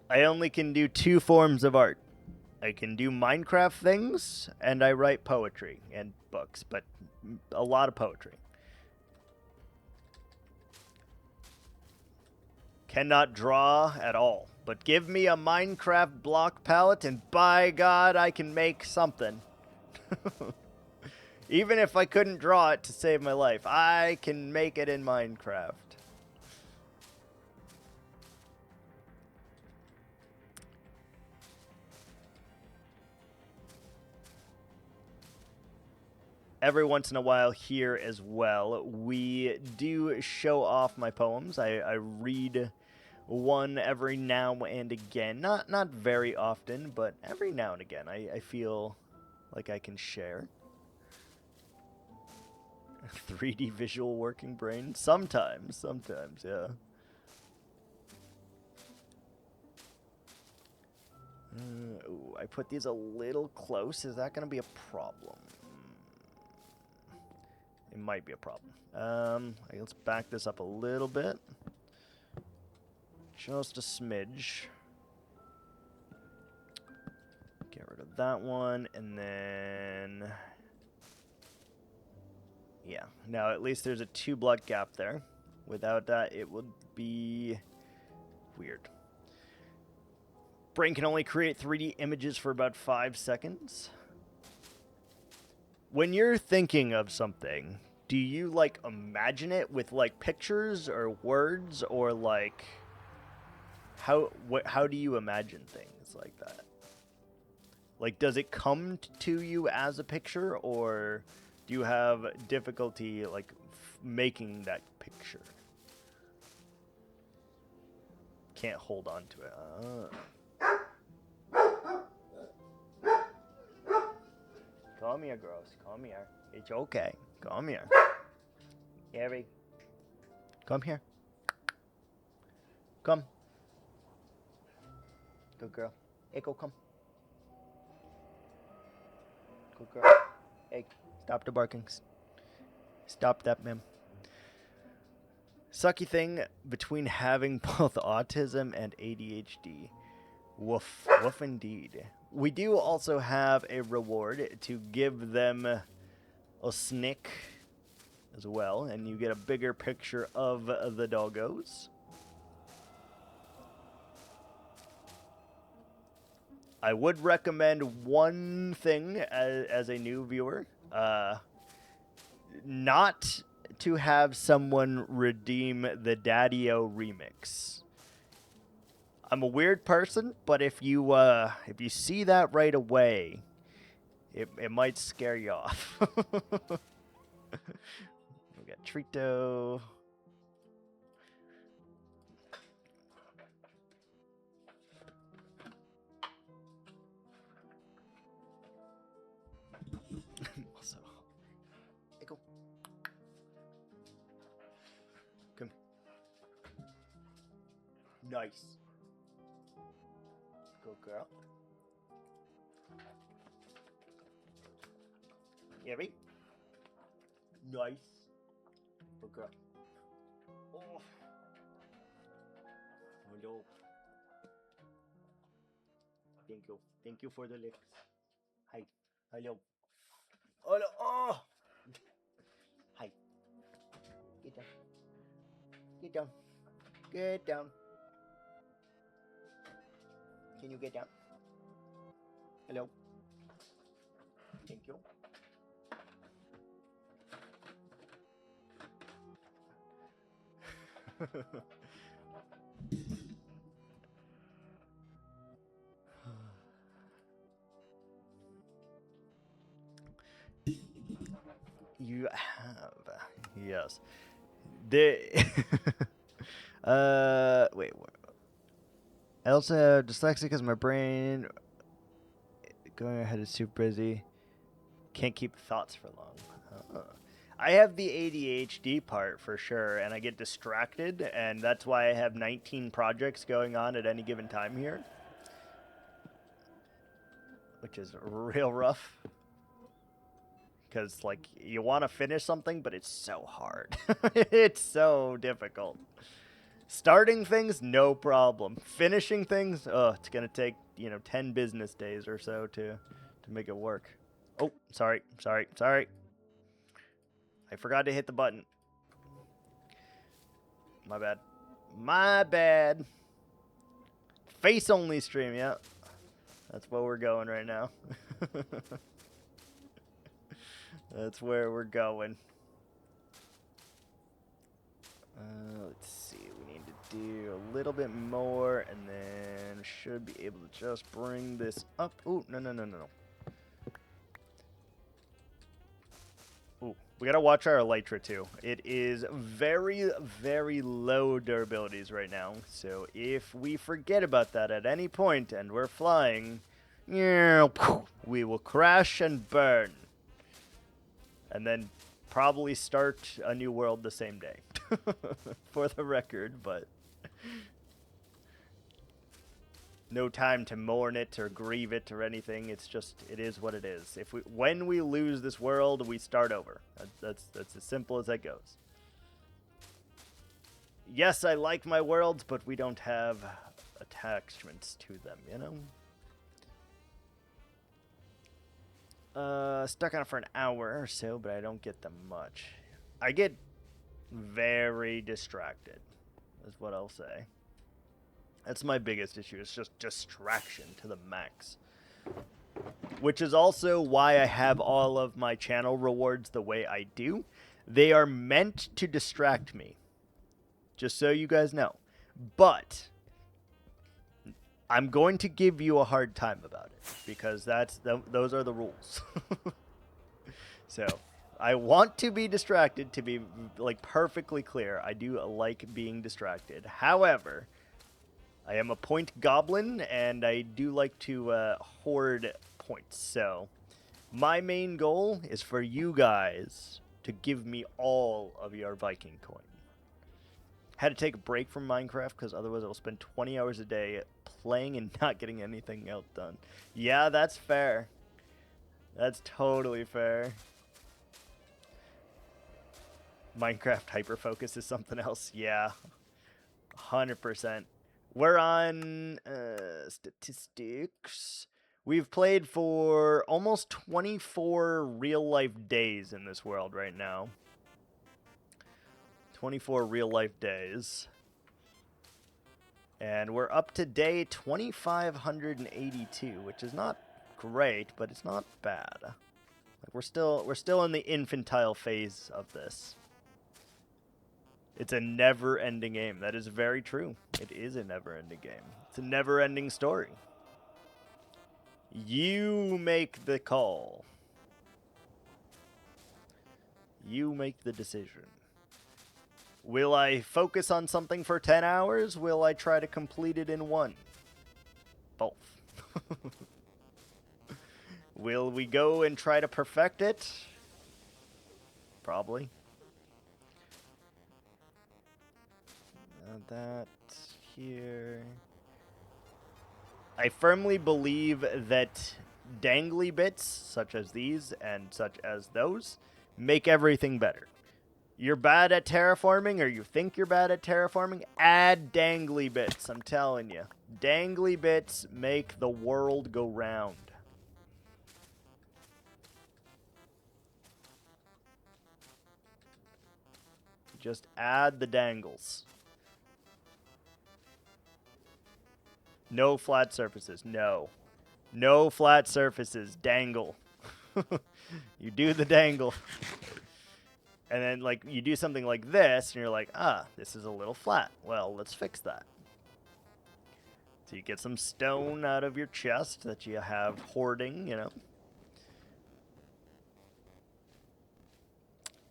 I only can do 2 forms of art. I can do Minecraft things, and I write poetry and books, but a lot of poetry. Cannot draw at all, but give me a Minecraft block palette, and by God, I can make something. Even if I couldn't draw it to save my life, I can make it in Minecraft. Every once in a while here as well, we do show off my poems. I read one every now and again. Not very often, but every now and again I feel like I can share. 3D visual working brain? Sometimes, yeah. Ooh, I put these a little close. Is that going to be a problem? It might be a problem. Let's back this up a little bit. Just a smidge. Get rid of that one, and then Yeah. Now, at least there's a 2 block gap there. Without that, it would be weird. Brain can only create 3D images for about 5 seconds. When you're thinking of something, do you, like, imagine it with, like, pictures or words, or, like, how do you imagine things like that? Like, does it come to you as a picture, or do you have difficulty, like, making that picture? Can't hold on to it. Come here, girls. Come here. It's okay. Come here. Harry. Come here. Come. Good girl. Echo, come. Good girl. Hey, stop the barkings. Stop that, ma'am. Sucky thing between having both autism and ADHD. Woof. Woof indeed. We do also have a reward to give them a snick as well, and you get a bigger picture of the doggos. I would recommend one thing as a new viewer. Not to have someone redeem the Daddy-O remix. I'm a weird person, but if you see that right away, it might scare you off. We got Trito. Also, Echo. Come. Nice. Good girl. Gary. Nice. Good girl. Oh. Hello. Thank you. Thank you for the licks. Hi. Hello. Hello. Oh. Hi. Get down. Get down. Get down. Can you get down? Hello. Thank you. You have, yes. Wait. I also have dyslexic because my brain going ahead is super busy. Can't keep thoughts for long. I have the ADHD part for sure, and I get distracted, and that's why I have 19 projects going on at any given time here, which is real rough. Because, like, you want to finish something, but it's so hard. It's so difficult. Starting things, no problem. Finishing things, it's going to take, 10 business days or so to make it work. Oh, sorry. I forgot to hit the button. My bad. Face-only stream, yeah. That's where we're going right now. That's where we're going. Let's see. We need to do a little bit more, and then should be able to just bring this up. Ooh, no. Ooh, we gotta watch our Elytra too. It is very, very low durabilities right now. So if we forget about that at any point and we're flying, we will crash and burn. And then probably start a new world the same day. For the record, but no time to mourn it or grieve it or anything. It's just, it is what it is. When we lose this world, we start over. That's as simple as that goes. Yes, I like my worlds, but we don't have attachments to them, stuck on it for an hour or so, but I don't get them much. I get very distracted, is what I'll say. That's my biggest issue. It's just distraction to the max. Which is also why I have all of my channel rewards the way I do. They are meant to distract me. Just so you guys know. But I'm going to give you a hard time about it. Because those are the rules. So, I want to be distracted, to be like perfectly clear. I do like being distracted. However, I am a point goblin, and I do like to hoard points. So, my main goal is for you guys to give me all of your Viking coin. Had to take a break from Minecraft, because otherwise I'll spend 20 hours a day playing and not getting anything else done. Yeah, that's fair. That's totally fair. Minecraft hyperfocus is something else. Yeah, 100%. We're on statistics. We've played for almost 24 real-life days in this world right now. 24 real-life days. And we're up to day 2582, which is not great, but it's not bad. Like we're still in the infantile phase of this. It's a never-ending game. That is very true. It is a never-ending game. It's a never-ending story. You make the call. You make the decision. Will I focus on something for 10 hours? Will I try to complete it in 1? Both. Will we go and try to perfect it? Probably. That here. I firmly believe that dangly bits, such as these and such as those, make everything better. You're bad at terraforming, or you think you're bad at terraforming, add dangly bits, I'm telling you. Dangly bits make the world go round. Just add the dangles. No flat surfaces. No. No flat surfaces. Dangle. You do the dangle. And then, like, you do something like this, and you're like, this is a little flat. Well, let's fix that. So you get some stone out of your chest that you have hoarding, you know.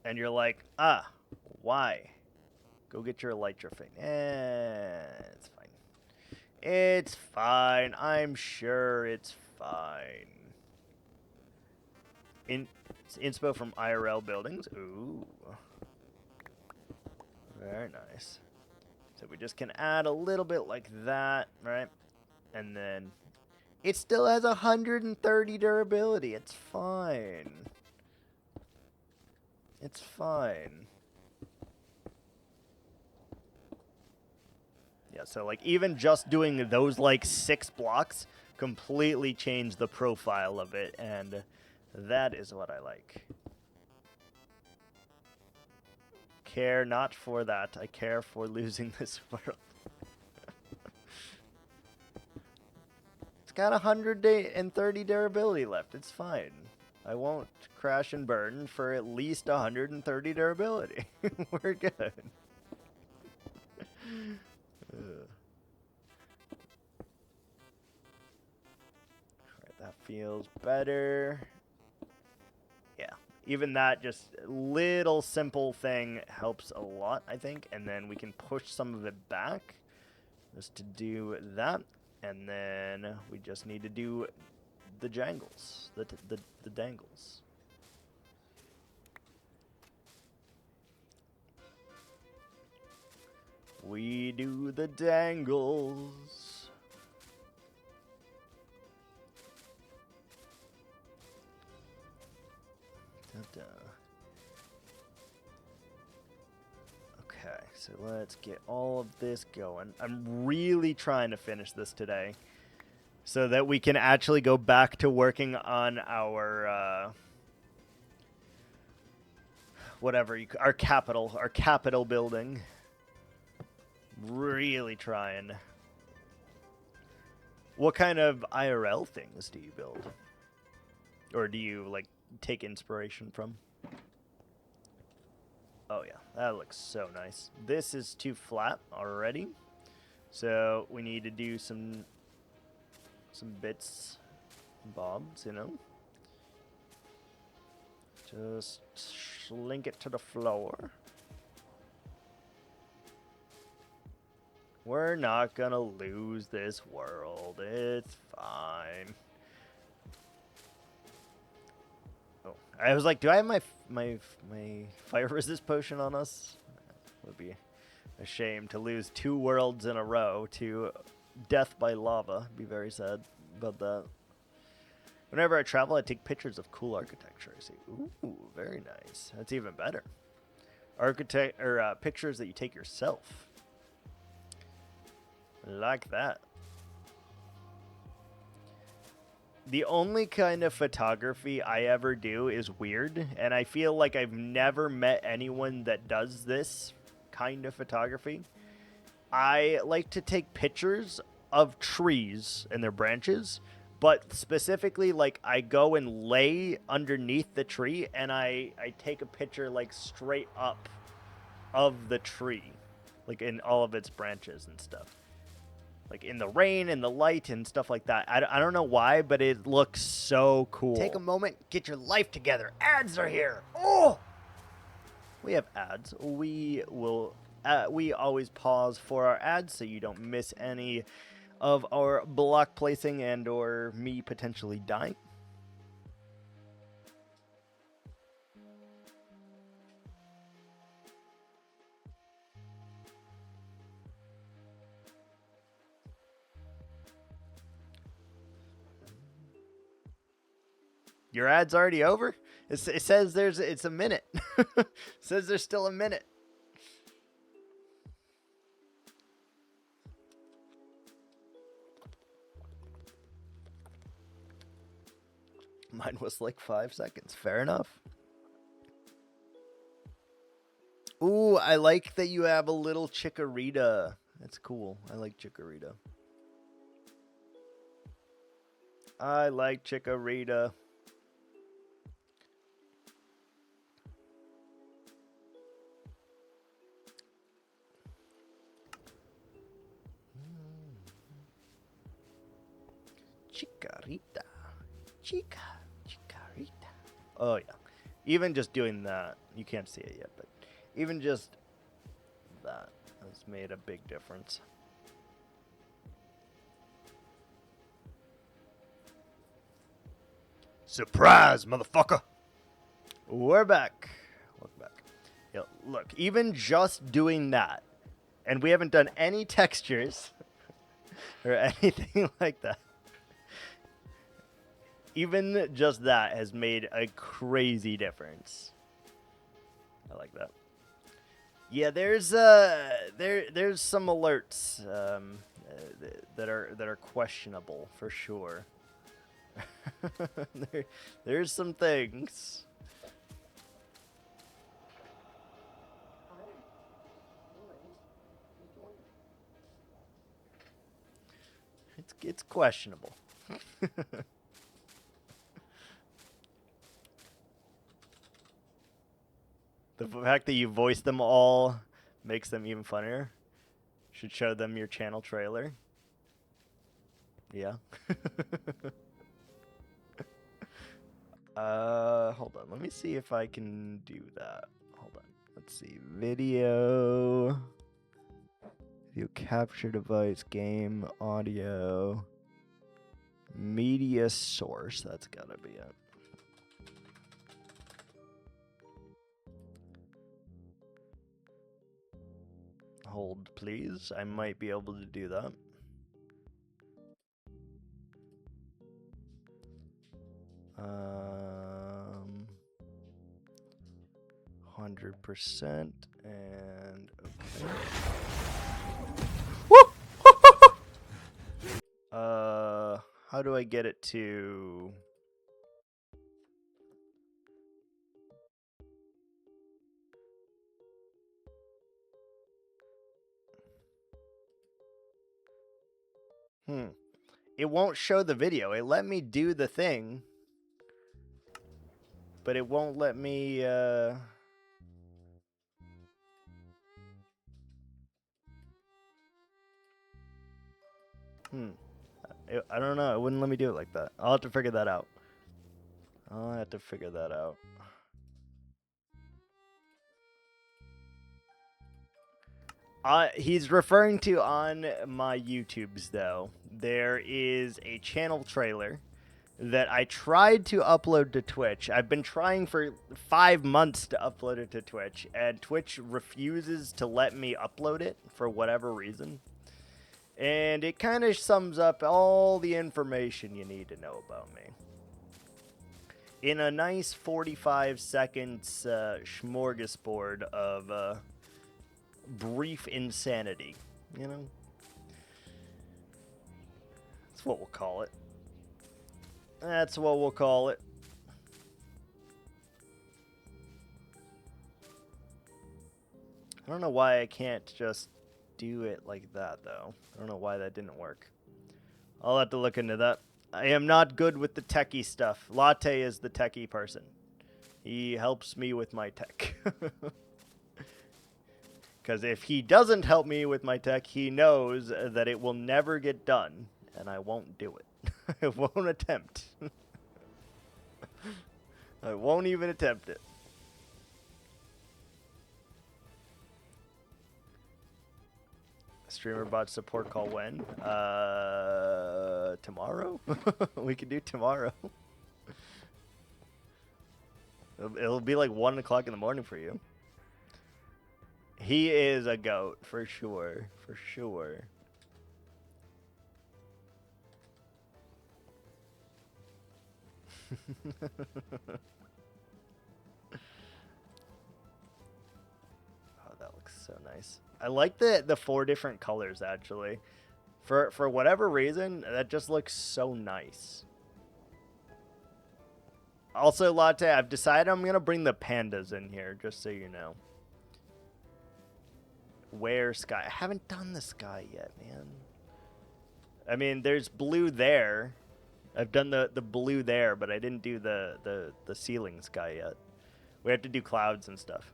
And you're like, why? Go get your elytra thing. It's fine. It's fine. I'm sure it's fine. Inspo from IRL buildings. Ooh. Very nice. So we just can add a little bit like that, right? And then it still has 130 durability. It's fine. It's fine. Yeah, so like even just doing those like 6 blocks completely changed the profile of it, and that is what I like. Care not for that. I care for losing this world. It's got 130 durability left. It's fine. I won't crash and burn for at least 130 durability. We're good. Alright, that feels better. Yeah, even that just little simple thing helps a lot, I think. And then we can push some of it back just to do that. And then we just need to do the jangles, the dangles. We do the dangles. Da-da. Okay, so let's get all of this going. I'm really trying to finish this today so that we can actually go back to working on our whatever our capital building. Really trying. What kind of IRL things do you build? Or do you, like, take inspiration from? Oh, yeah. That looks so nice. This is too flat already. So we need to do some bits and bobs, you know? Just link it to the floor. We're not gonna lose this world. It's fine. Oh, I was like, do I have my fire resist potion on us? Would be a shame to lose 2 worlds in a row to death by lava. Be very sad about that. Whenever I travel, I take pictures of cool architecture. I see, ooh, very nice. That's even better. Pictures that you take yourself. Like that. The only kind of photography I ever do is weird, and I feel like I've never met anyone that does this kind of photography. I like to take pictures of trees and their branches, but specifically, like, I go and lay underneath the tree, and I take a picture, like, straight up of the tree, like, in all of its branches and stuff. Like, in the rain and the light and stuff like that. I don't know why, but it looks so cool. Take a moment, get your life together. Ads are here. Oh! We have ads. We always pause for our ads so you don't miss any of our block placing and or me potentially dying. Your ad's already over? It says it's a minute. It says there's still a minute. Mine was like 5 seconds. Fair enough. Ooh, I like that you have a little chikorita. That's cool. I like chikorita. I like chikorita. Chikorita. Chikorita. Oh, yeah. Even just doing that, you can't see it yet, but even just that has made a big difference. Surprise, motherfucker! We're back. Welcome back. Yeah, look, even just doing that, and we haven't done any textures or anything like that. Even just that has made a crazy difference. I like that. Yeah, there's some alerts that are questionable for sure. There's some things. It's questionable. The fact that you voice them all makes them even funnier. Should show them your channel trailer. Yeah. Hold on. Let me see if I can do that. Hold on. Let's see. Video capture device, game, audio, media source. That's gotta be it. Hold, please. I might be able to do that. Um, 100% and okay. Woo! How do I get it to? it won't show the video. It let me do the thing, but it won't let me, I don't know. It wouldn't let me do it like that. I'll have to figure that out. He's referring to on my YouTubes, though. There is a channel trailer that I tried to upload to Twitch. I've been trying for 5 months to upload it to Twitch, and Twitch refuses to let me upload it for whatever reason. And it kind of sums up all the information you need to know about me in a nice 45 seconds smorgasbord of brief insanity, you know? That's what we'll call it. That's what we'll call it. I don't know why I can't just do it like that, though. I don't know why that didn't work. I'll have to look into that. I am not good with the techie stuff. Latte is the techie person. He helps me with my tech. Because if he doesn't help me with my tech, he knows that it will never get done, and I won't do it. I won't attempt. I won't even attempt it. Streamer bot support call when? Tomorrow? We could do tomorrow. It'll be like 1 o'clock in the morning for you. He is a goat, for sure. For sure. Oh, that looks so nice. I like the 4 different colors, actually. For whatever reason, that just looks so nice. Also, Latte, I've decided I'm going to bring the pandas in here, just so you know. Where sky? I haven't done the sky yet, man. I mean, there's blue there. I've done the blue there, but I didn't do the ceiling sky yet. We have to do clouds and stuff.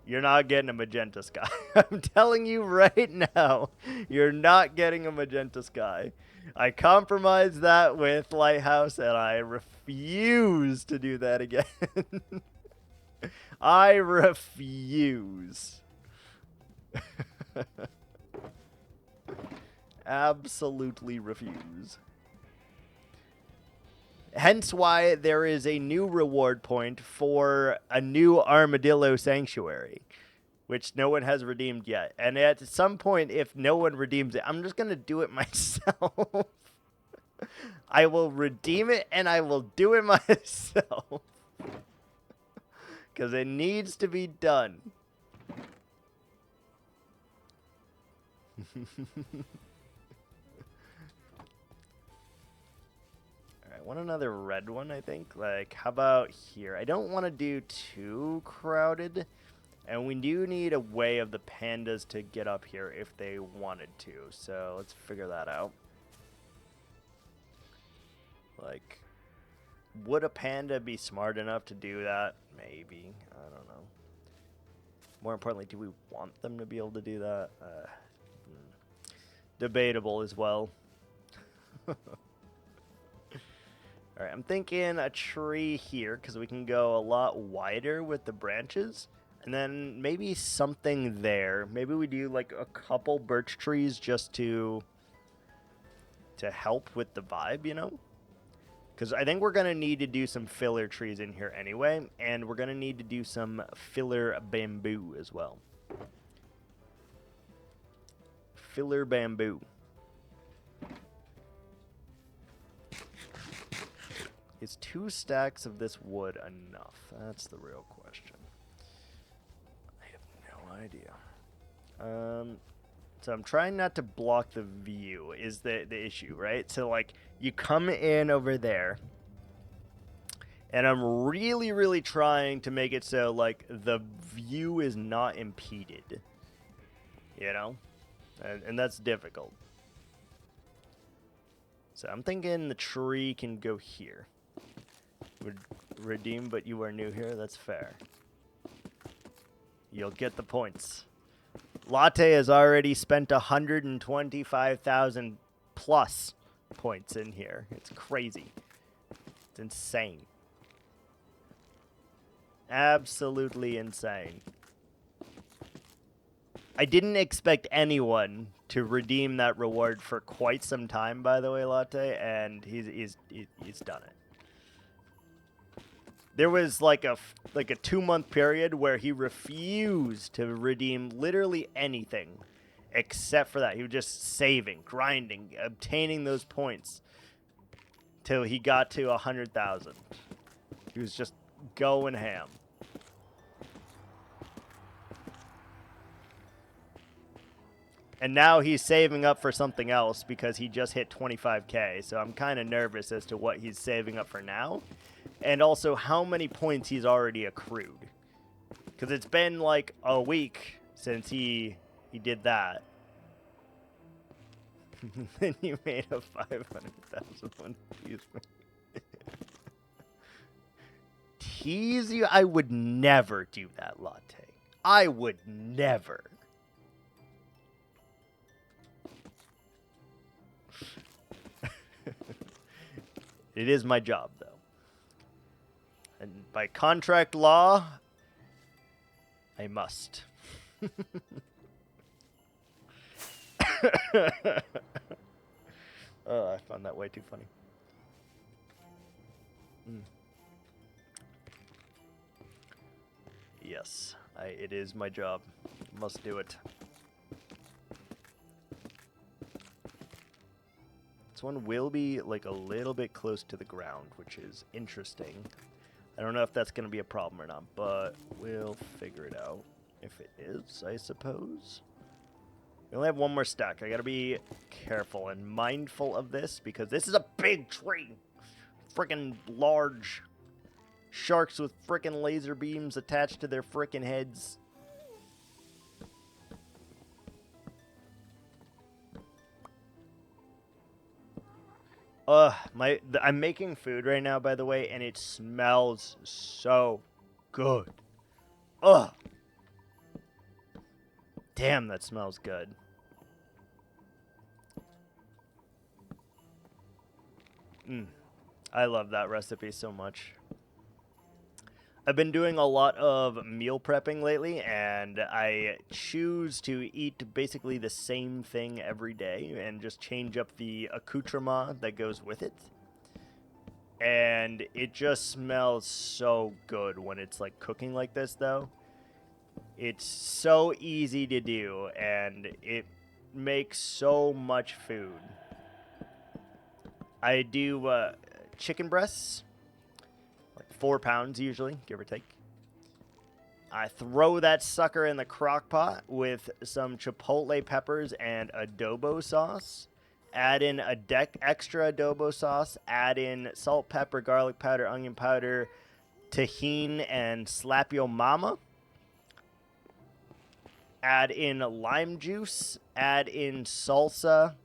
You're not getting a magenta sky. I'm telling you right now, you're not getting a magenta sky. I compromised that with Lighthouse, and I refuse to do that again. I refuse. Absolutely refuse. Hence why there is a new reward point for a new Armadillo Sanctuary, which no one has redeemed yet. And at some point, if no one redeems it, I'm just going to do it myself. I will redeem it, and I will do it myself. Because it needs to be done. Alright, want another red one, I think? Like, how about here? I don't want to do too crowded. And we do need a way of the pandas to get up here if they wanted to. So let's figure that out. Like, would a panda be smart enough to do that? Maybe. I don't know. More importantly, do we want them to be able to do that? Debatable as well. Alright, I'm thinking a tree here because we can go a lot wider with the branches. And then maybe something there. Maybe we do like a couple birch trees just to help with the vibe, you know? Because I think we're going to need to do some filler trees in here anyway. And we're going to need to do some filler bamboo as well. Filler bamboo. Is 2 stacks of this wood enough? That's the real question. I have no idea. So I'm trying not to block the view is the issue, right? So like you come in over there, and I'm really, really trying to make it so like the view is not impeded, you know? And that's difficult. So I'm thinking the tree can go here. Would redeem, but you are new here. That's fair. You'll get the points. Latte has already spent 125,000 plus points in here. It's crazy. It's insane. Absolutely insane. I didn't expect anyone to redeem that reward for quite some time, by the way, Latte, and he's done it. There was like a 2-month period where he refused to redeem literally anything except for that. He was just saving, grinding, obtaining those points till he got to 100,000. He was just going ham. And now he's saving up for something else because he just hit 25K. So I'm kind of nervous as to what he's saving up for now. And also how many points he's already accrued. Because it's been like a week since he did that. Then you made a 500,000 one. Tease me. Tease you? I would never do that, Latte. I would never. It is my job, though. And by contract law, I must. Oh, I found that way too funny. Yes, it is my job. Must do it. This one will be like a little bit close to the ground, which is interesting. I don't know if that's going to be a problem or not, but we'll figure it out. If it is, I suppose. We only have one more stack. I got to be careful and mindful of this because this is a big tree. Freaking large sharks with freaking laser beams attached to their freaking heads. I'm making food right now, by the way, and it smells so good. Ugh. Damn, that smells good. I love that recipe so much. I've been doing a lot of meal prepping lately, and I choose to eat basically the same thing every day and just change up the accoutrement that goes with it. And it just smells so good when it's like cooking like this, though. It's so easy to do, and it makes so much food. I do chicken breasts. 4 pounds usually, give or take. I throw that sucker in the crock pot with some chipotle peppers and adobo sauce. Add in a extra adobo sauce. Add in salt, pepper, garlic powder, onion powder, tahini, and slap yo mama. Add in lime juice. Add in salsa.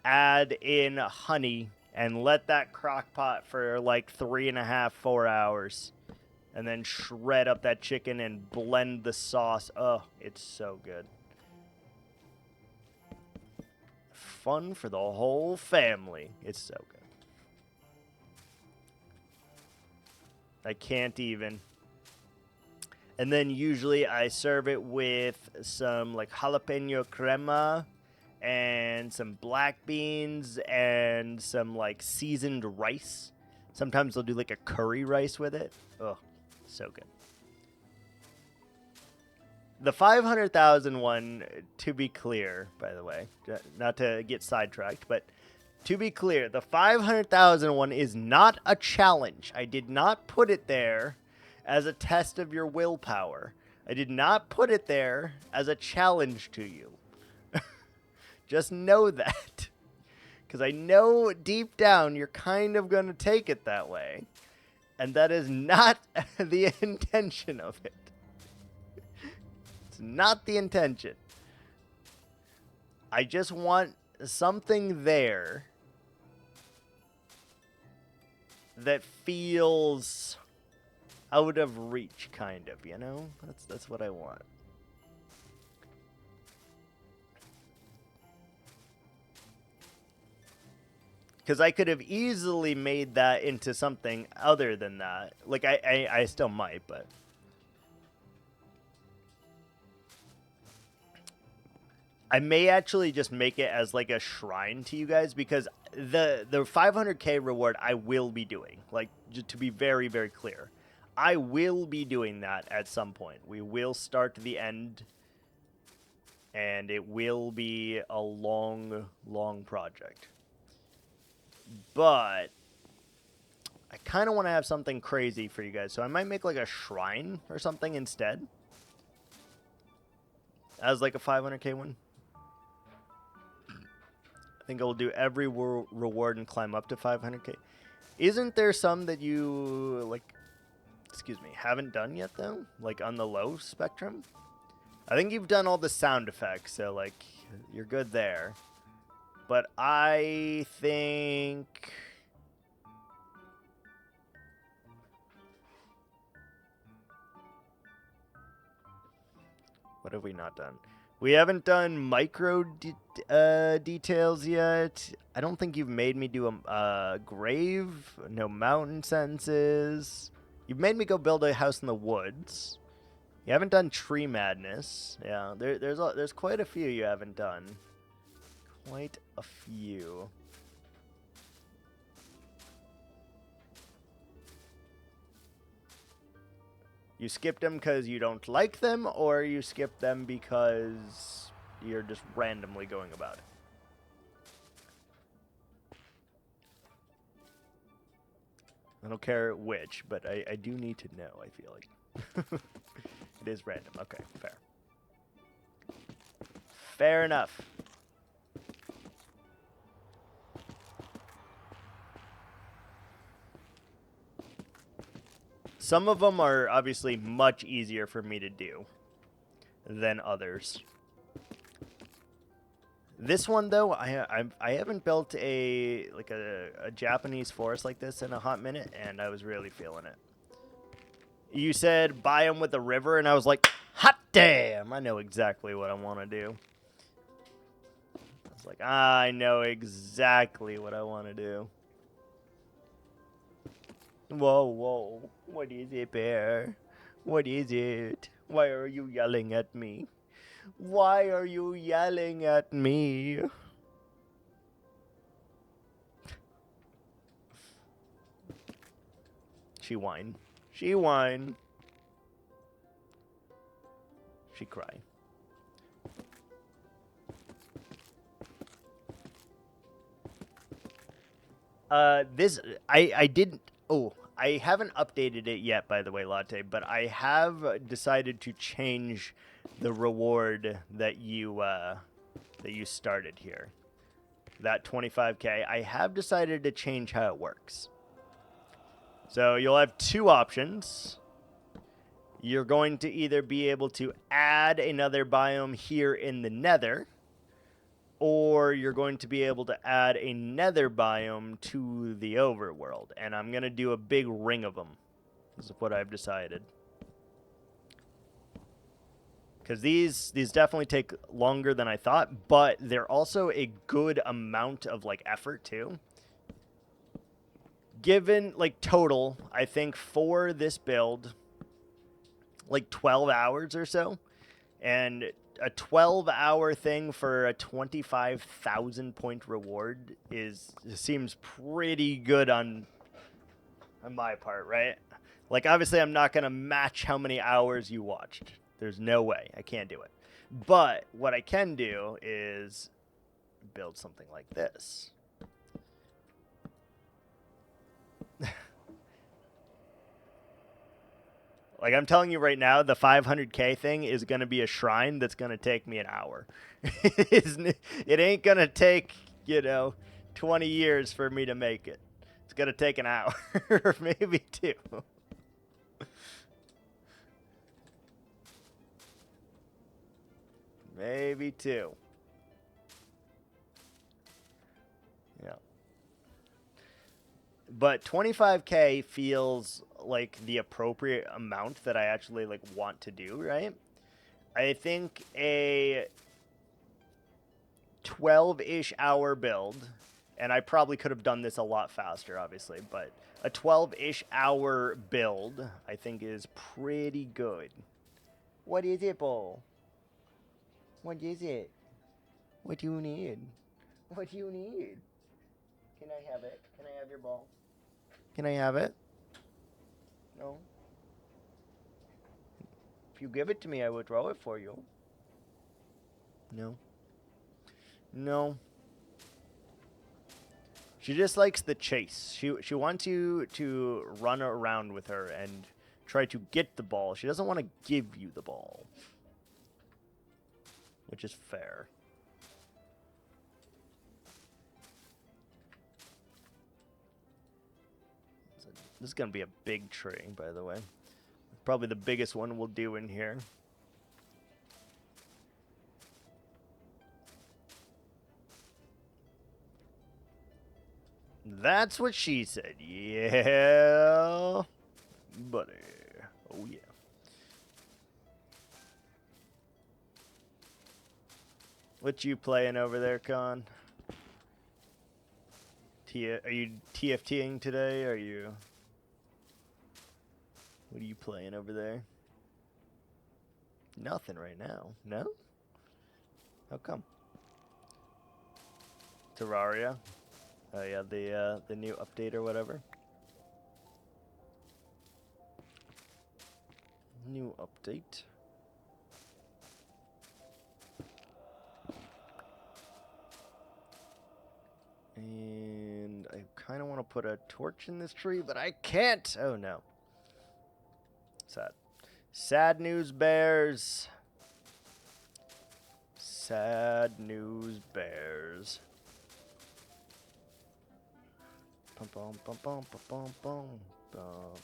Add in honey. And let that crock pot for like 3.5, 4 hours. And then shred up that chicken and blend the sauce. Oh, it's so good. Fun for the whole family. It's so good. I can't even. And then usually I serve it with some like jalapeno crema. And some black beans and some like seasoned rice. Sometimes they'll do like a curry rice with it. Oh, so good. The 500,000 one, to be clear, by the way, not to get sidetracked, but to be clear, the 500,000 one is not a challenge. I did not put it there as a test of your willpower. I did not put it there as a challenge to you. Just know that. Because I know deep down you're kind of going to take it that way. And that is not the intention of it. It's not the intention. I just want something there that feels out of reach, kind of, you know? That's what I want. Because I could have easily made that into something other than that. Like, I still might, but... I may actually just make it as, like, a shrine to you guys, because the 500k reward I will be doing. Like, to be very, very clear. I will be doing that at some point. We will start the end, and it will be a long, long project. But I kind of want to have something crazy for you guys, so I might make like a shrine or something instead, as like a 500k one. I think I will do every reward and climb up to 500k. Isn't there some that you like, excuse me, haven't done yet though? Like on the low spectrum? I think you've done all the sound effects, so like you're good there. But I think... What have we not done? We haven't done micro details yet. I don't think you've made me do a grave. No mountain sentences. You've made me go build a house in the woods. You haven't done tree madness. Yeah, there's quite a few you haven't done. Quite a few. You skipped them because you don't like them, or you skipped them because you're just randomly going about it? I don't care which, but I do need to know, I feel like. It is random. Okay, fair. Fair enough. Some of them are obviously much easier for me to do than others. This one though, I haven't built a Japanese forest like this in a hot minute, and I was really feeling it. You said biome with a river, and I was like, hot damn! I know exactly what I want to do. I was like, I know exactly what I want to do. Whoa, whoa. What is it, bear? What is it? Why are you yelling at me? Why are you yelling at me? She whine. She whine. She cry. I didn't... Oh, I haven't updated it yet, by the way, Latte, but I have decided to change the reward that you started here. That 25k, I have decided to change how it works. So you'll have two options. You're going to either be able to add another biome here in the Nether, or you're going to be able to add a nether biome to the overworld. And I'm going to do a big ring of them. This is what I've decided. Because these definitely take longer than I thought, but they're also a good amount of, like, effort, too. Given, like, total, I think, for this build, like, 12 hours or so. And a 12-hour thing for a 25,000 point reward seems pretty good on my part, right? Like, obviously, I'm not going to match how many hours you watched. There's no way. I can't do it. But what I can do is build something like this. Like, I'm telling you right now, the 500k thing is going to be a shrine that's going to take me an hour. It ain't going to take, 20 years for me to make it. It's going to take an hour, or maybe two. Maybe two. Yeah. But 25K feels like the appropriate amount that I actually like want to do, right? I think a 12-ish hour build, and I probably could have done this a lot faster, obviously, but a 12-ish hour build, I think, is pretty good. What is it, Bo? What is it? What do you need? What do you need? Can I have it? Can I have your ball? Can I have it? No? If you give it to me, I will throw it for you. No? No. She just likes the chase. She wants you to run around with her and try to get the ball. She doesn't want to give you the ball. Which is fair. So this is going to be a big tree, by the way. Probably the biggest one we'll do in here. That's what she said. Yeah, buddy. Oh, yeah. What you playing over there, Con? Are you TFTing today? Are you... What are you playing over there? Nothing right now. No? How come? Terraria? Oh yeah, the new update or whatever. New update. And I kind of want to put a torch in this tree, but I can't. Oh no. Sad. Sad news bears. Sad news bears. Bum bum bum bum bum bum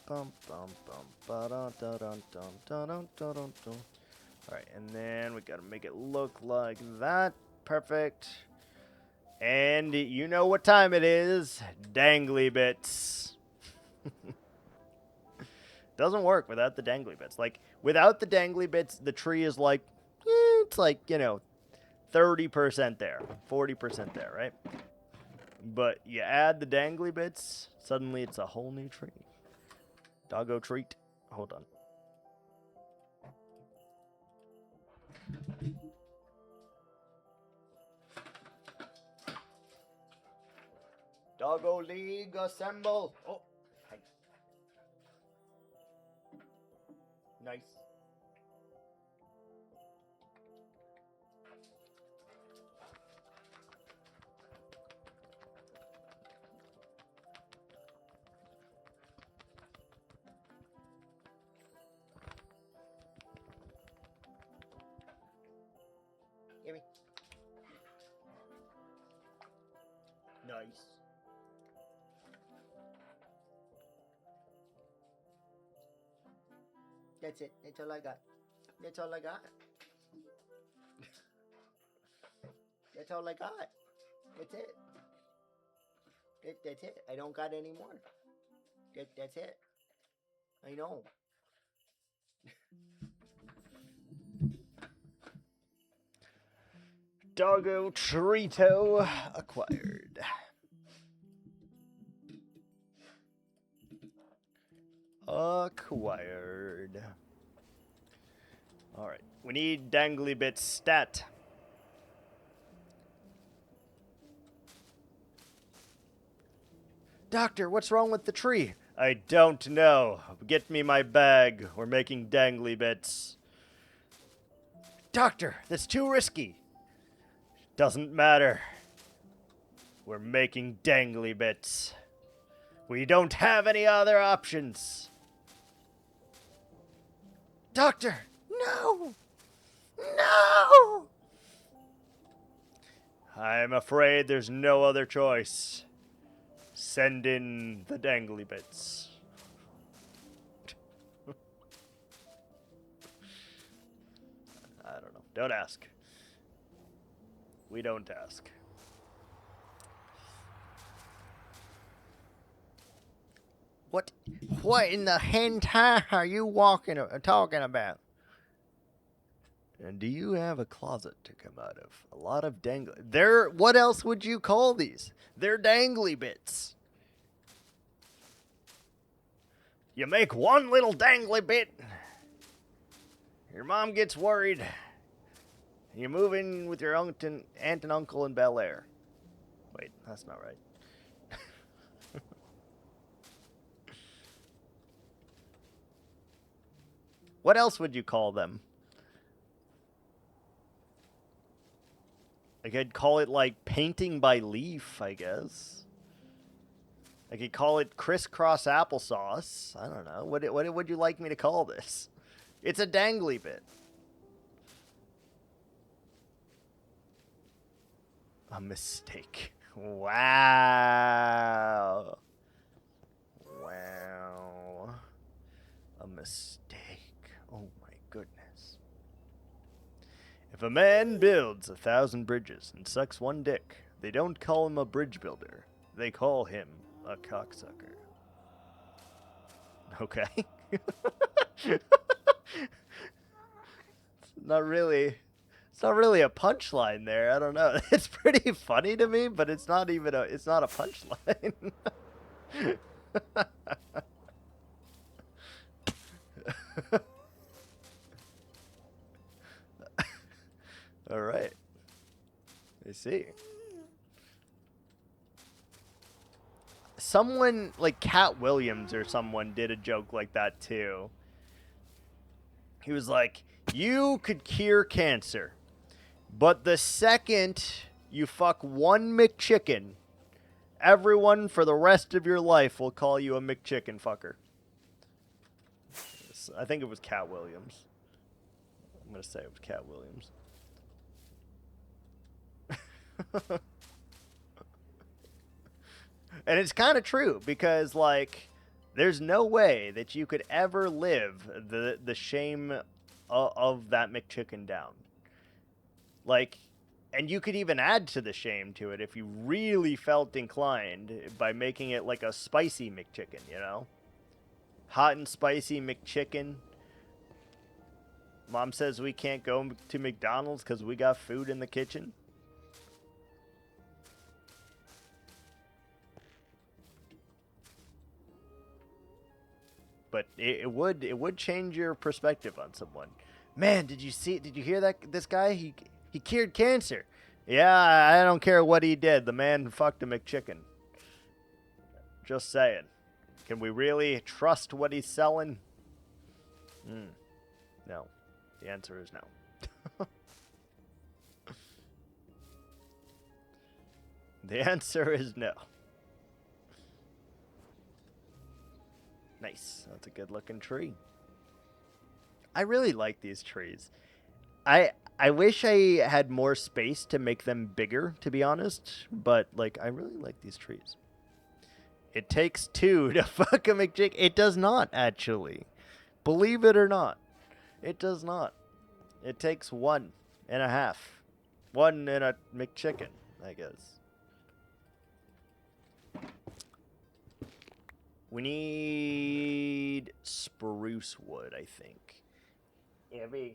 bum bum bum ba da da dum dum da dum da dum dum. All right, and then we gotta make it look like that. Perfect. And you know what time it is? Dangly bits. Doesn't work without the dangly bits. Like without the dangly bits, the tree is like, it's like 30% there, 40% there, right? But you add the dangly bits, suddenly it's a whole new tree. Doggo treat. Hold on. Doggo League assemble. Oh, hi. Nice. Gimme. Nice. That's it. That's all I got. That's all I got. That's all I got. That's it. That's it. I don't got any more. That's it. I know. Doggo Treato acquired. Acquired. Alright. We need Dangly Bit stat. Doctor, what's wrong with the tree? I don't know. Get me my bag. We're making dangly bits. Doctor, that's too risky. Doesn't matter. We're making dangly bits. We don't have any other options. Doctor, no! No! I'm afraid there's no other choice. Send in the dangly bits. I don't know. Don't ask. We don't ask. What in the hentai are you talking about? And do you have a closet to come out of? A lot of dangly. What else would you call these? They're dangly bits. You make one little dangly bit. Your mom gets worried. You move in with your aunt and uncle in Bel Air. Wait, that's not right. What else would you call them? I could call it like painting by leaf, I guess. I could call it crisscross applesauce. I don't know. What would you like me to call this? It's a dangly bit. A mistake. Wow. Wow. A mistake. Oh my goodness. If a man builds 1,000 bridges and sucks one dick, they don't call him a bridge builder. They call him a cocksucker. Okay. It's not really a punchline there. I don't know. It's pretty funny to me, but it's not a punchline. All right. I see. Someone like Cat Williams or someone did a joke like that too. He was like, you could cure cancer, but the second you fuck one McChicken, everyone for the rest of your life will call you a McChicken fucker. I think it was Cat Williams. I'm going to say it was Cat Williams. And it's kind of true because, like, there's no way that you could ever live the shame of that McChicken down. Like, and you could even add to the shame to it if you really felt inclined by making it like a spicy McChicken, you know? Hot and spicy McChicken. Mom says we can't go to McDonald's because we got food in the kitchen. But it would change your perspective on someone. Man, did you hear that? This guy, he cured cancer. Yeah, I don't care what he did. The man fucked a McChicken. Just saying. Can we really trust what he's selling? No. The answer is no. The answer is no. Nice. That's a good looking tree. I really like these trees. I wish I had more space to make them bigger, to be honest. But, like, I really like these trees. It takes two to fuck a McChicken. It does not, actually. Believe it or not. It does not. It takes 1.5. One in a McChicken, I guess. We need spruce wood, I think. Yeah, I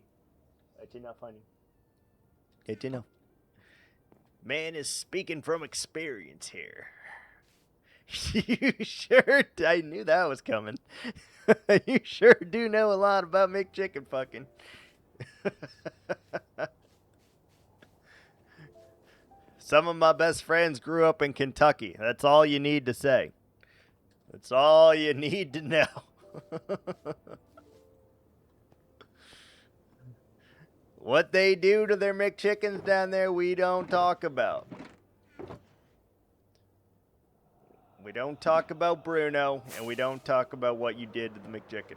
did not find it. Did know. Man is speaking from experience here. You sure? I knew that was coming. You sure do know a lot about McChicken fucking. Some of my best friends grew up in Kentucky. That's all you need to say. That's all you need to know. What they do to their McChickens down there, we don't talk about. We don't talk about Bruno, and we don't talk about what you did to the McChicken.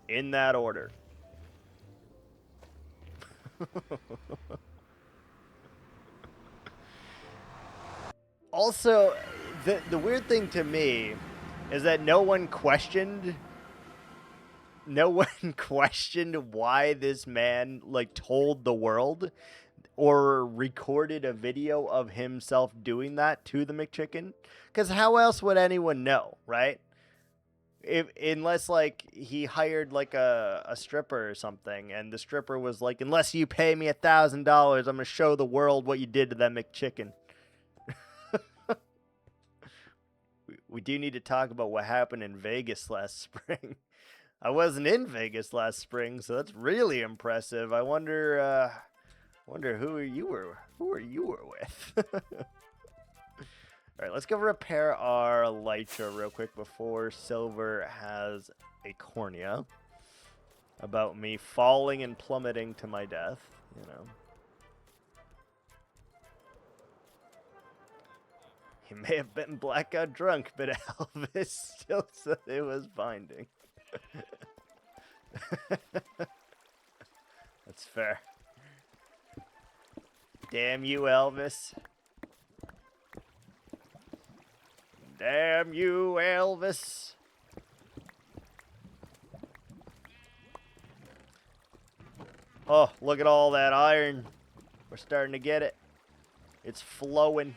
In that order. Also, the weird thing to me is that no one questioned why this man, like, told the world. or recorded a video of himself doing that to the McChicken. Because how else would anyone know, right? Unless like he hired like a stripper or something, and the stripper was like, "Unless you pay me $1,000, I'm gonna show the world what you did to that McChicken." We do need to talk about what happened in Vegas last spring. I wasn't in Vegas last spring, so that's really impressive. I wonder who you were with. All right, let's go repair our elytra real quick before Silver has a cornea about me falling and plummeting to my death, you know. He may have been blackout drunk, but Elvis still said it was binding. That's fair. Damn you, Elvis. Damn you, Elvis. Oh, look at all that iron. We're starting to get it. It's flowing.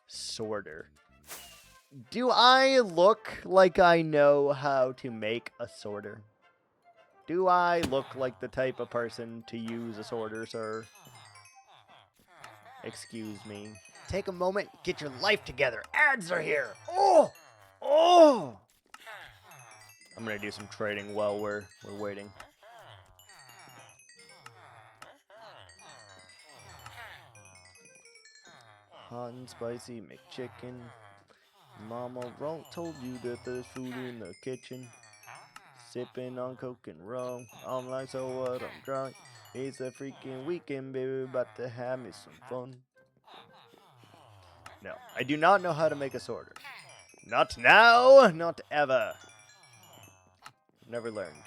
Sorter. Do I look like I know how to make a sorter? Do I look like the type of person to use a sorter, sir? Excuse me. Take a moment, get your life together. Ads are here. Oh! Oh! I'm gonna do some trading while we're waiting. Hot and spicy McChicken. Mama told you that there's food in the kitchen. Sipping on coke and rum. I'm like, so what? I'm drunk. It's a freaking weekend, baby. About to have me some fun. No, I do not know how to make a sorter. Not now, not ever. Never learned.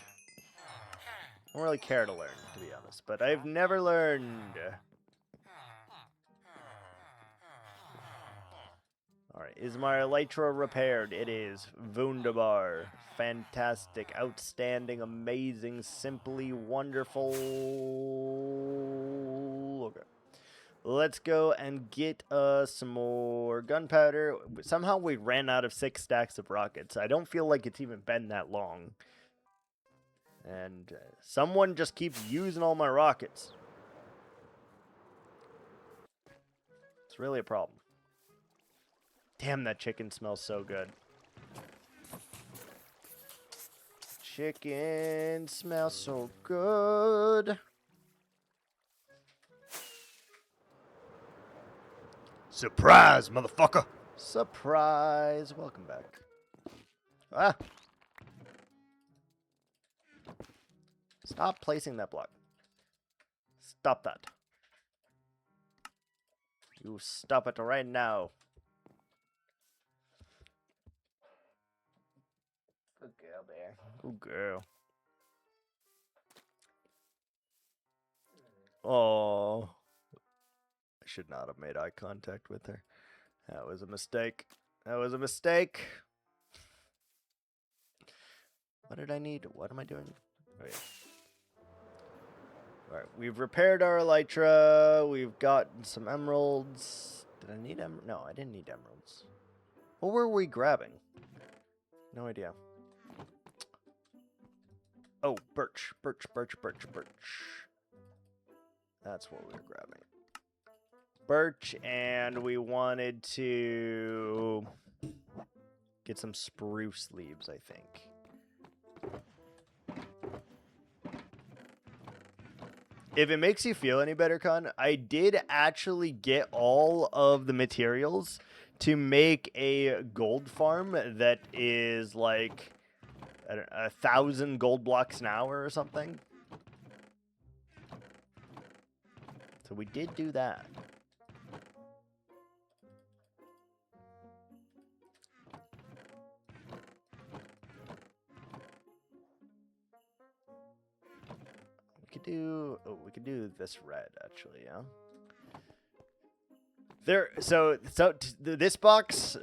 I don't really care to learn, to be honest, but I've never learned. Alright, is my elytra repaired? It is. Wunderbar. Fantastic. Outstanding. Amazing. Simply wonderful. Okay. Let's go and get some more gunpowder. Somehow we ran out of 6 stacks of rockets. I don't feel like it's even been that long. And someone just keeps using all my rockets. It's really a problem. Damn, that chicken smells so good. Chicken smells so good. Surprise, motherfucker! Surprise. Welcome back. Ah. Stop placing that block. Stop that. You stop it right now. Good girl, Bear. Good girl. Oh. I should not have made eye contact with her. That was a mistake. That was a mistake. What did I need? What am I doing? Oh, yeah. Alright, we've repaired our elytra. We've gotten some emeralds. Did I need emeralds? No, I didn't need emeralds. What were we grabbing? No idea. Oh, birch. Birch. That's what we were grabbing. Birch, and we wanted to get some spruce leaves, I think. If it makes you feel any better, Con, I did actually get all of the materials to make a gold farm that is like 1,000 gold blocks an hour or something. So we did do that. We could do this red, actually, yeah? This box,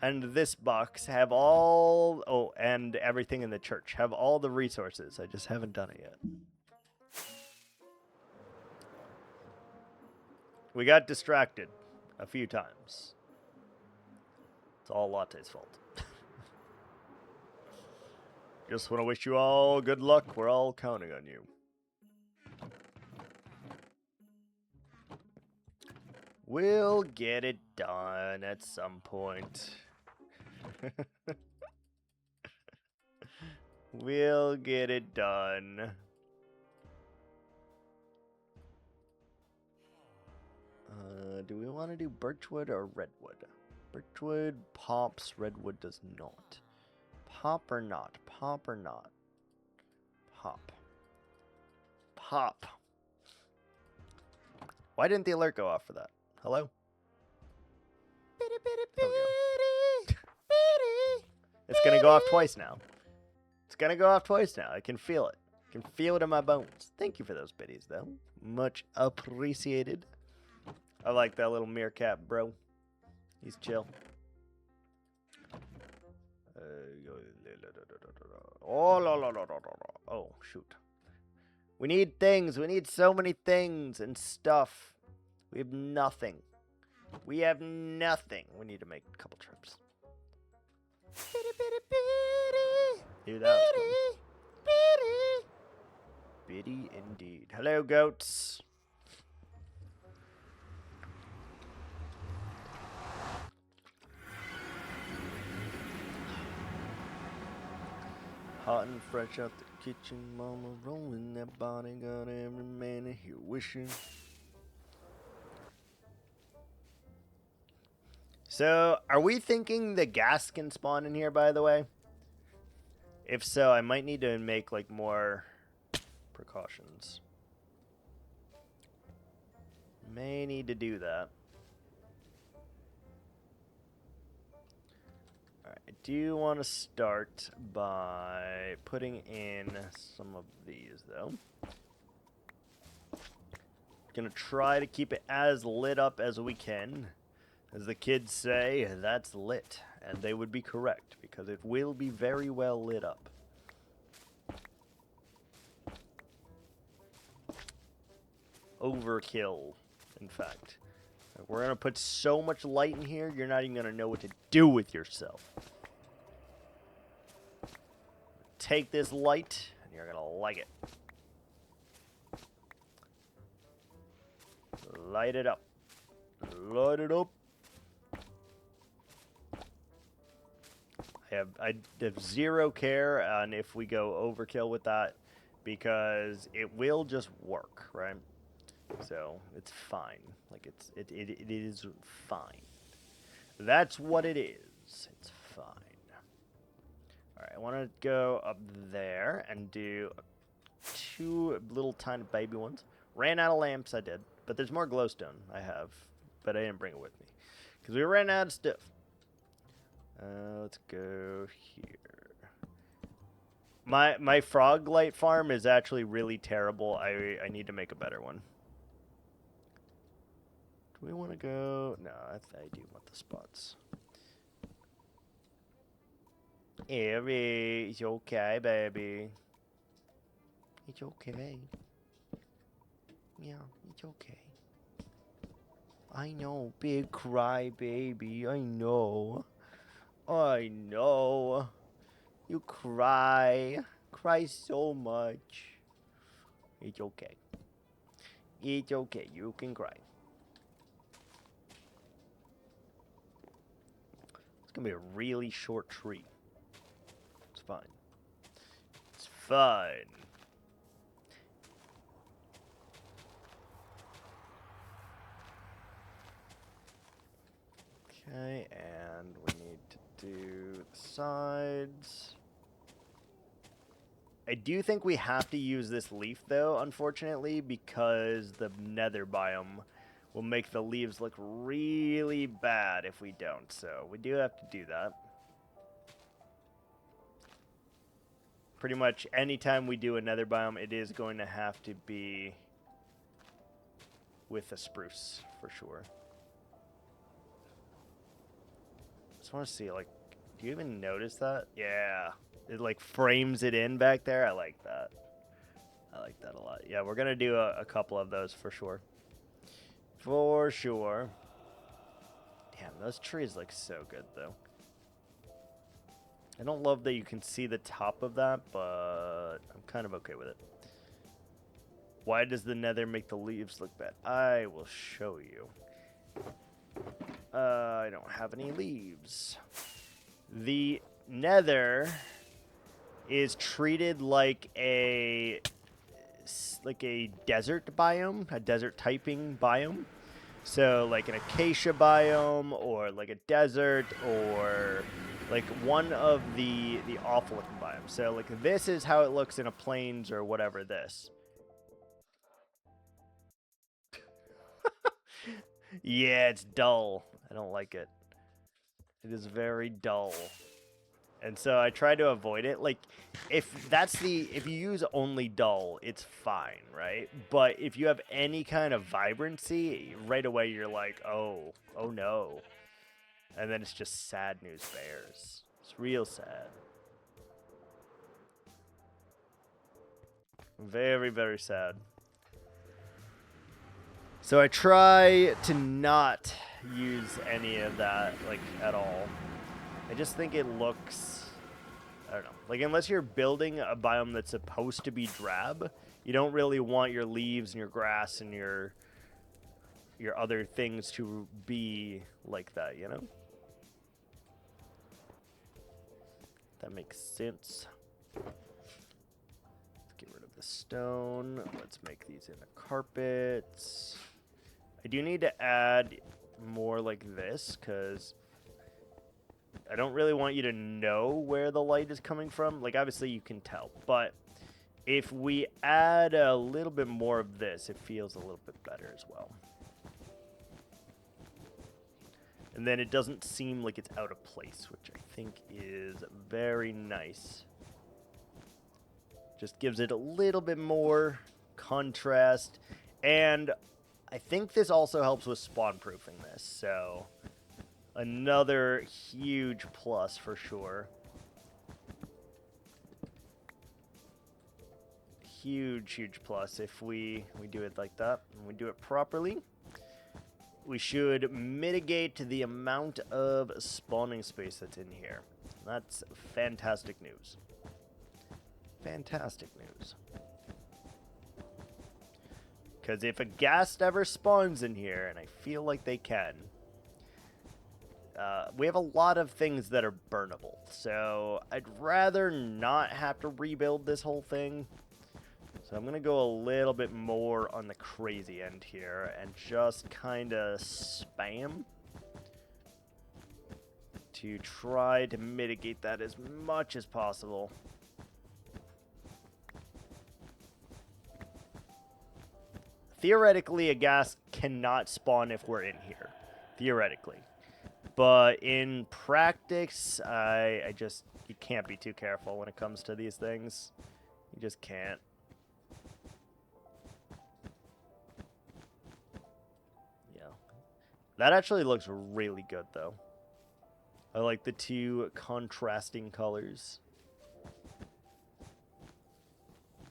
and this box have all. Oh, and everything in the church have all the resources. I just haven't done it yet. We got distracted a few times. It's all Latte's fault. Just want to wish you all good luck. We're all counting on you. We'll get it done at some point. We'll get it done. Do we want to do birchwood or redwood? Birchwood pops, redwood does not. Pop or not? Pop or not? Pop. Pop. Why didn't the alert go off for that? Hello? It's gonna go off twice now. It's gonna go off twice now. I can feel it. I can feel it in my bones. Thank you for those biddies, though. Much appreciated. I like that little meerkat, bro. He's chill. Oh, shoot. We need things. We need so many things and stuff. We have nothing. We have nothing. We need to make a couple trips. Dude, that was fun. Biddy indeed. Hello, goats. Hot and fresh out the kitchen, mama rolling that body, got every man in here wishing. So, are we thinking the gas can spawn in here, by the way? If so, I might need to make, like, more precautions. May need to do that. Alright, I do want to start by putting in some of these, though. Gonna try to keep it as lit up as we can. As the kids say, that's lit. And they would be correct, because it will be very well lit up. Overkill, in fact. We're going to put so much light in here, you're not even going to know what to do with yourself. Take this light, and you're going to like it. Light it up. Light it up. I have zero care on if we go overkill with that, because it will just work, right? So it's fine. Like it is fine. That's what it is. It's fine. All right, I want to go up there and do 2 little tiny baby ones. Ran out of lamps, I did, but there's more glowstone I have, but I didn't bring it with me because we ran out of stuff. Let's go here. My frog light farm is actually really terrible. I need to make a better one. Do we want to go? No, I do want the spots. Evie, it's okay, baby. It's okay. Yeah, it's okay. I know, big cry baby. I know. I know. You cry. Cry so much. It's okay. It's okay. You can cry. It's going to be a really short tree. It's fine. It's fine. Okay, and we need to do the sides. I do think we have to use this leaf, though, unfortunately, because the nether biome will make the leaves look really bad if we don't. So we do have to do that. Pretty much anytime we do a nether biome, it is going to have to be with a spruce, for sure. just want to see, like, do you even notice that? Yeah. It, like, frames it in back there. I like that. I like that a lot. Yeah, we're going to do a couple of those for sure. For sure. Damn, those trees look so good, though. I don't love that you can see the top of that, but I'm kind of okay with it. Why does the nether make the leaves look bad? I will show you. I don't have any leaves. The nether is treated like a desert biome, a desert typing biome. So like an acacia biome or like a desert or like one of the awful looking biomes. So like this is how it looks in a plains or whatever this. Yeah, it's dull. I don't like it. It is very dull. And so I try to avoid it. Like, if you use only dull, it's fine, right? But if you have any kind of vibrancy, right away you're like, oh no. And then it's just sad news bears. It's real sad. Very, very sad. So I try to not use any of that, like, at all. I just think it looks, I don't know. Like, unless you're building a biome that's supposed to be drab, you don't really want your leaves and your grass and your other things to be like that, you know? That makes sense. Let's get rid of the stone. Let's make these into carpets. I do need to add more like this, because I don't really want you to know where the light is coming from. Like, obviously you can tell, but if we add a little bit more of this, it feels a little bit better as well. And then it doesn't seem like it's out of place, which I think is very nice. Just gives it a little bit more contrast. And I think this also helps with spawn proofing this. So another huge plus for sure. Huge plus if we do it like that and we do it properly. We should mitigate the amount of spawning space that's in here. That's fantastic news. Fantastic news. Because if a ghast ever spawns in here, and I feel like they can, we have a lot of things that are burnable. So I'd rather not have to rebuild this whole thing. So I'm going to go a little bit more on the crazy end here and just kind of spam to try to mitigate that as much as possible. Theoretically, a ghast cannot spawn if we're in here. Theoretically. But in practice, you can't be too careful when it comes to these things. You just can't. That actually looks really good, though. I like the two contrasting colors.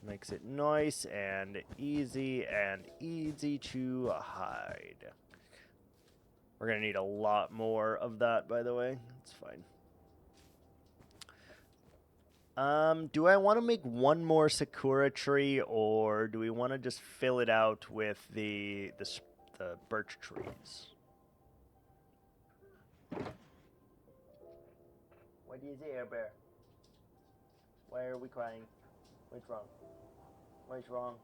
Makes it nice and easy to hide. We're going to need a lot more of that, by the way. That's fine. Do I want to make one more Sakura tree, or do we want to just fill it out with the birch trees? What do you say, Air Bear? Why are we crying? What's wrong? What's wrong?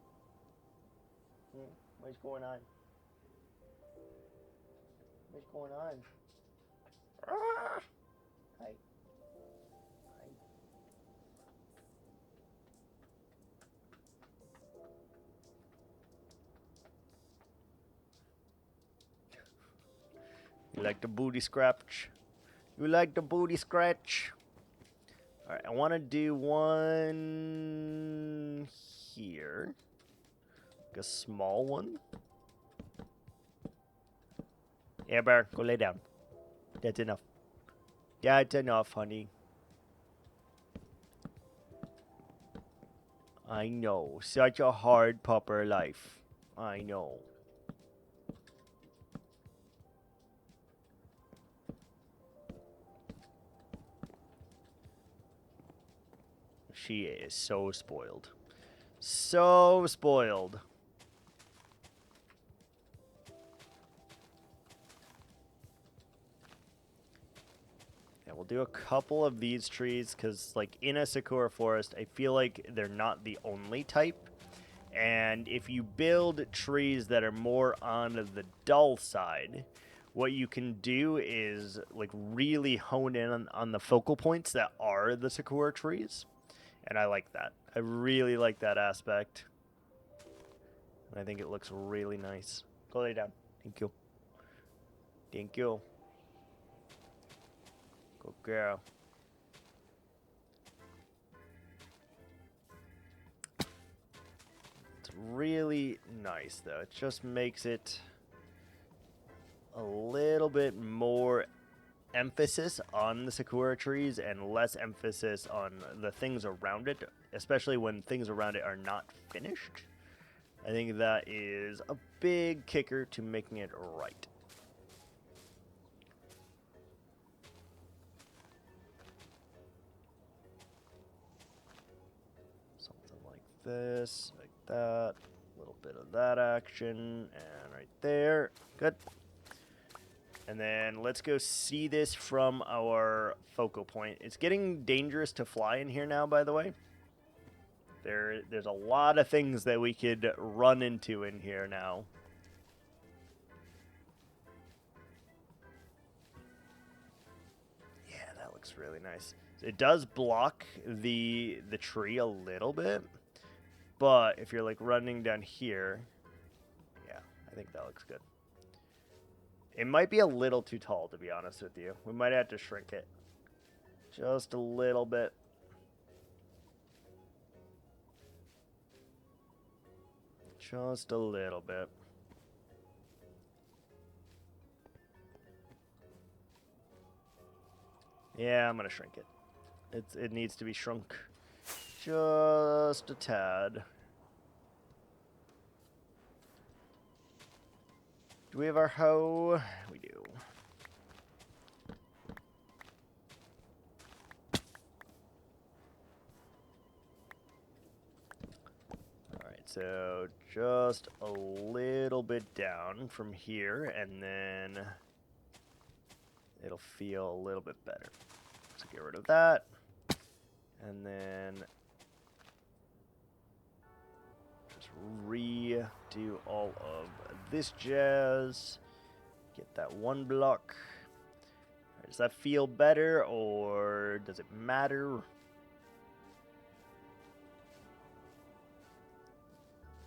What's going on? What's going on? Ah! Hi. Hi. You like the booty scratch? You like the booty scratch? Alright, I want to do one here. Like a small one. Yeah, Bear, go lay down. That's enough. That's enough, honey. I know. Such a hard pupper life. I know. She is so spoiled. So spoiled. Yeah, we'll do a couple of these trees because, like, in a Sakura forest, I feel like they're not the only type. And if you build trees that are more on the dull side, what you can do is, like, really hone in on the focal points that are the Sakura trees. And I like that. I really like that aspect. And I think it looks really nice. Go lay down. Thank you. Thank you. Good girl. It's really nice, though. It just makes it a little bit more emphasis on the Sakura trees and less emphasis on the things around it, especially when things around it are not finished. I think that is a big kicker to making it right. Something like this, like that. A little bit of that action, and right there. Good. And then let's go see this from our focal point. It's getting dangerous to fly in here now, by the way. There's a lot of things that we could run into in here now. Yeah, that looks really nice. It does block the tree a little bit, but if you're like running down here, yeah, I think that looks good. It might be a little too tall, to be honest with you. We might have to shrink it just a little bit. Just a little bit. Yeah, I'm gonna shrink it. It needs to be shrunk just a tad. Do we have our hoe? We do. Alright, so just a little bit down from here, and then it'll feel a little bit better. So get rid of that. And then just redo all of this jazz. Get that one block. Does that feel better, or does it matter?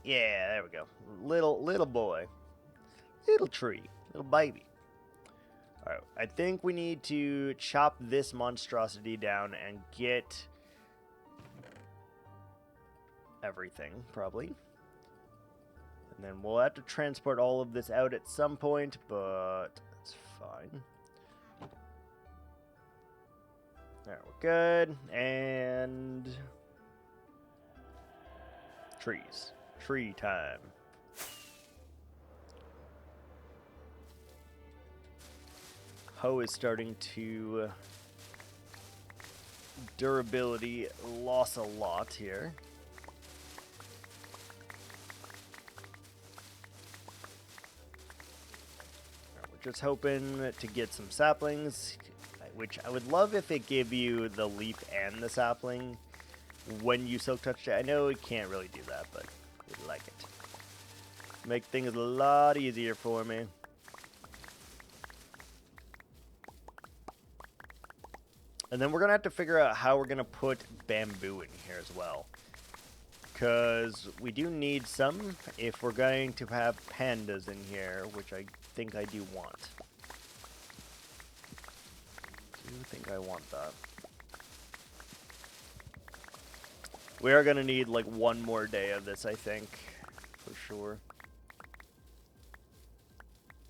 Yeah, there we go. Little boy. Little tree. Little baby. Alright, I think we need to chop this monstrosity down and get everything, probably. And then we'll have to transport all of this out at some point, but it's fine. Alright, we're good. And trees. Tree time. Hoe is starting to durability loss a lot here. We're just hoping to get some saplings, which I would love if it gave you the leaf and the sapling when you silk touched it. I know it can't really do that, but we'd like it. Make things a lot easier for me. And then we're going to have to figure out how we're going to put bamboo in here as well. Because we do need some if we're going to have pandas in here, which I think I do want. I do think I want that. We are going to need like one more day of this, I think. For sure.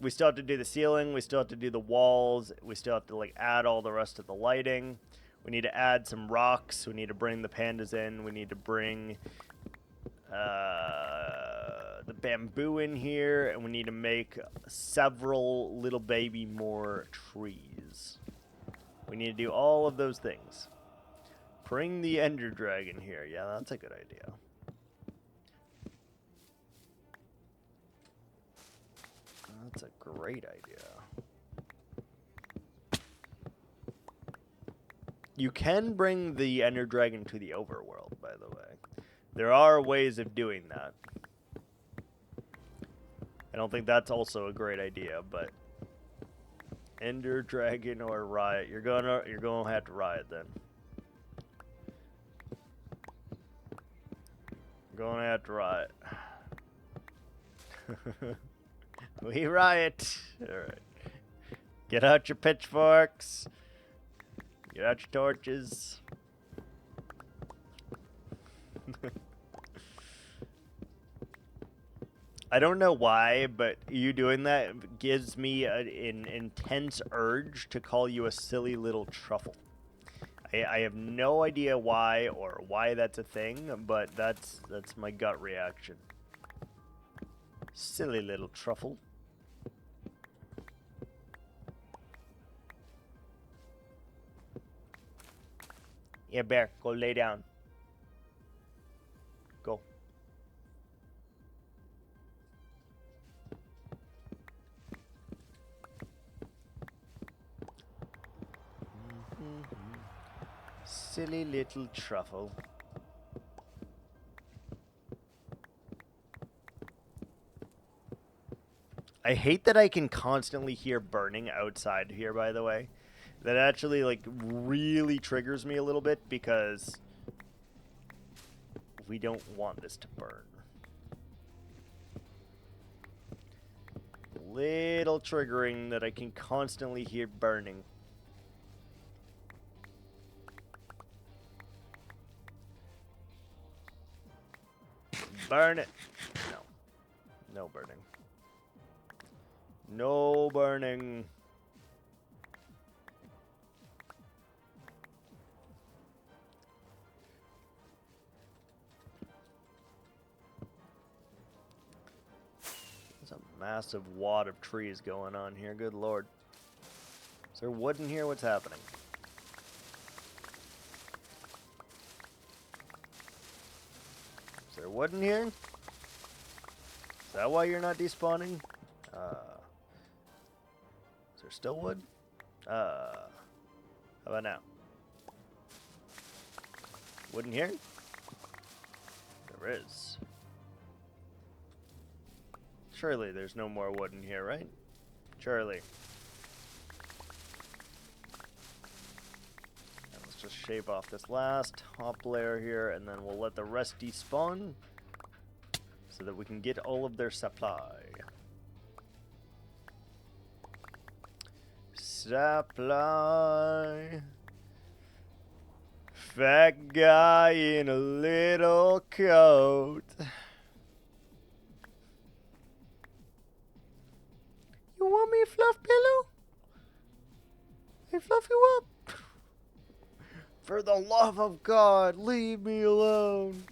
We still have to do the ceiling. We still have to do the walls. We still have to like add all the rest of the lighting. We need to add some rocks. We need to bring the pandas in. We need to bring the bamboo in here, and we need to make several little baby more trees. We need to do all of those things. Bring the ender dragon here. Yeah, that's a good idea. That's a great idea. You can bring the ender dragon to the overworld, by the way. There are ways of doing that. I don't think that's also a great idea, but ender dragon or riot, you're gonna have to riot then. You're gonna have to riot. We riot. All right. Get out your pitchforks. Get out your torches. I don't know why, but you doing that gives me an intense urge to call you a silly little truffle. I have no idea why or why that's a thing, but that's my gut reaction. Silly little truffle. Yeah, bear, go lay down. Go. Silly little truffle. I hate that I can constantly hear burning outside here, by the way. That actually, like, really triggers me a little bit because we don't want this to burn. Little triggering that I can constantly hear burning. Burn it. No. No burning. No burning. There's a massive wad of trees going on here. Good lord. Is there wood in here? What's happening? Is there wood in here? Is that why you're not despawning? Is there still wood? How about now? Wood in here? There is. Surely there's no more wood in here, right? Surely. And let's just shave off this last top layer here, and then we'll let the rest despawn so that we can get all of their supply. Supply. Fat guy in a little coat. You want me, fluff pillow? I fluff you up. For the love of God, leave me alone.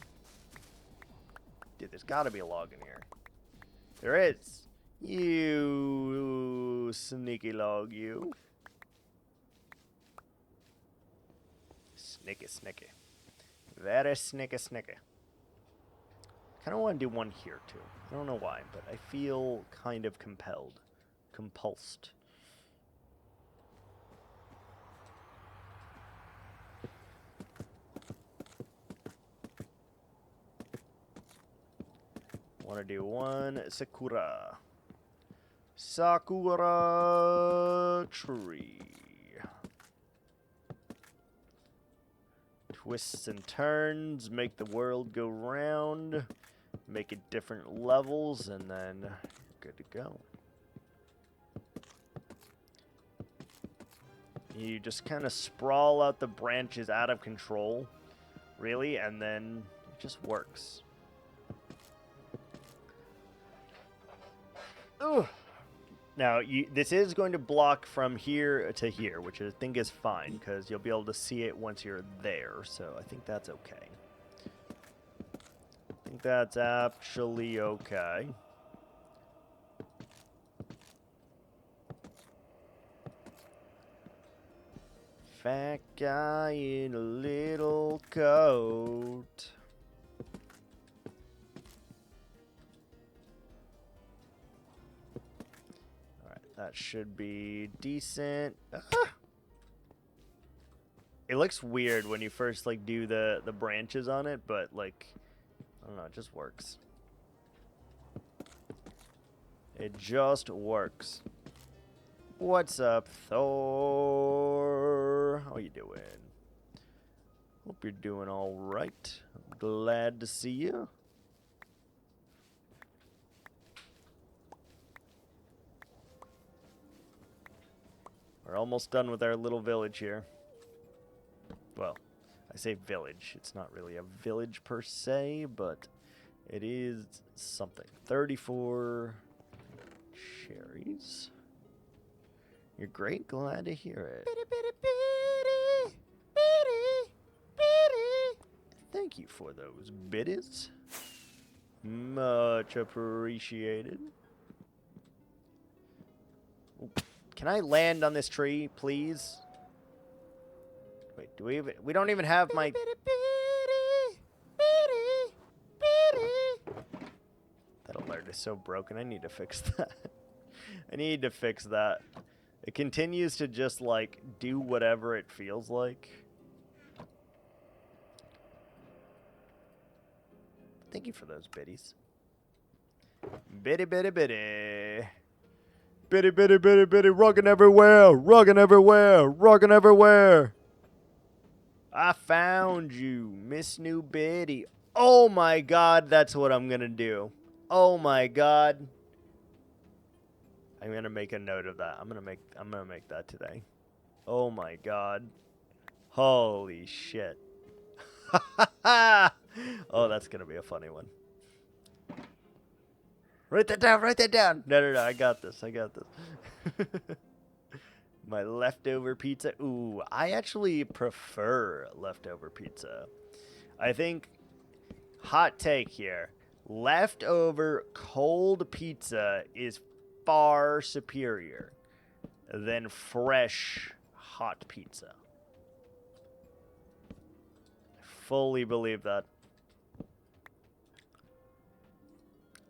Dude, there's gotta be a log in here. There is. You sneaky log, you. Snicky, snicky. Very snicky, snicky. Kind of want to do one here, too. I don't know why, but I feel kind of compelled. Compulsed. Want to do one Sakura. Sakura tree. Twists and turns, make the world go round, make it different levels, and then good to go. You just kind of sprawl out the branches out of control, really, and then it just works. Ugh. Now, this is going to block from here to here, which I think is fine, because you'll be able to see it once you're there, so I think that's okay. I think that's actually okay. Fat guy in a little coat. That should be decent. Ah! It looks weird when you first like do the branches on it, but like I don't know, it just works. It just works. What's up, Thor? How you doing? Hope you're doing all right. I'm glad to see you. We're almost done with our little village here. Well, I say village. It's not really a village per se, but it is something. 34 cherries. You're great. Glad to hear it. Thank you for those biddies. Much appreciated. Can I land on this tree, please? Wait, do we even... We don't even have my... That alert is so broken. I need to fix that. I need to fix that. It continues to just, like, do whatever it feels like. Thank you for those biddies. Biddy, biddy, biddy. Biddy, biddy, biddy, biddy, rugging everywhere, rugging everywhere, rugging everywhere. I found you, Miss New Biddy. Oh my God, that's what I'm gonna do. Oh my God. I'm gonna make a note of that. I'm gonna make that today. Oh my God. Holy shit. Oh, that's gonna be a funny one. Write that down, write that down. No, I got this, My leftover pizza. Ooh, I actually prefer leftover pizza. I think, hot take here, leftover cold pizza is far superior than fresh hot pizza. I fully believe that.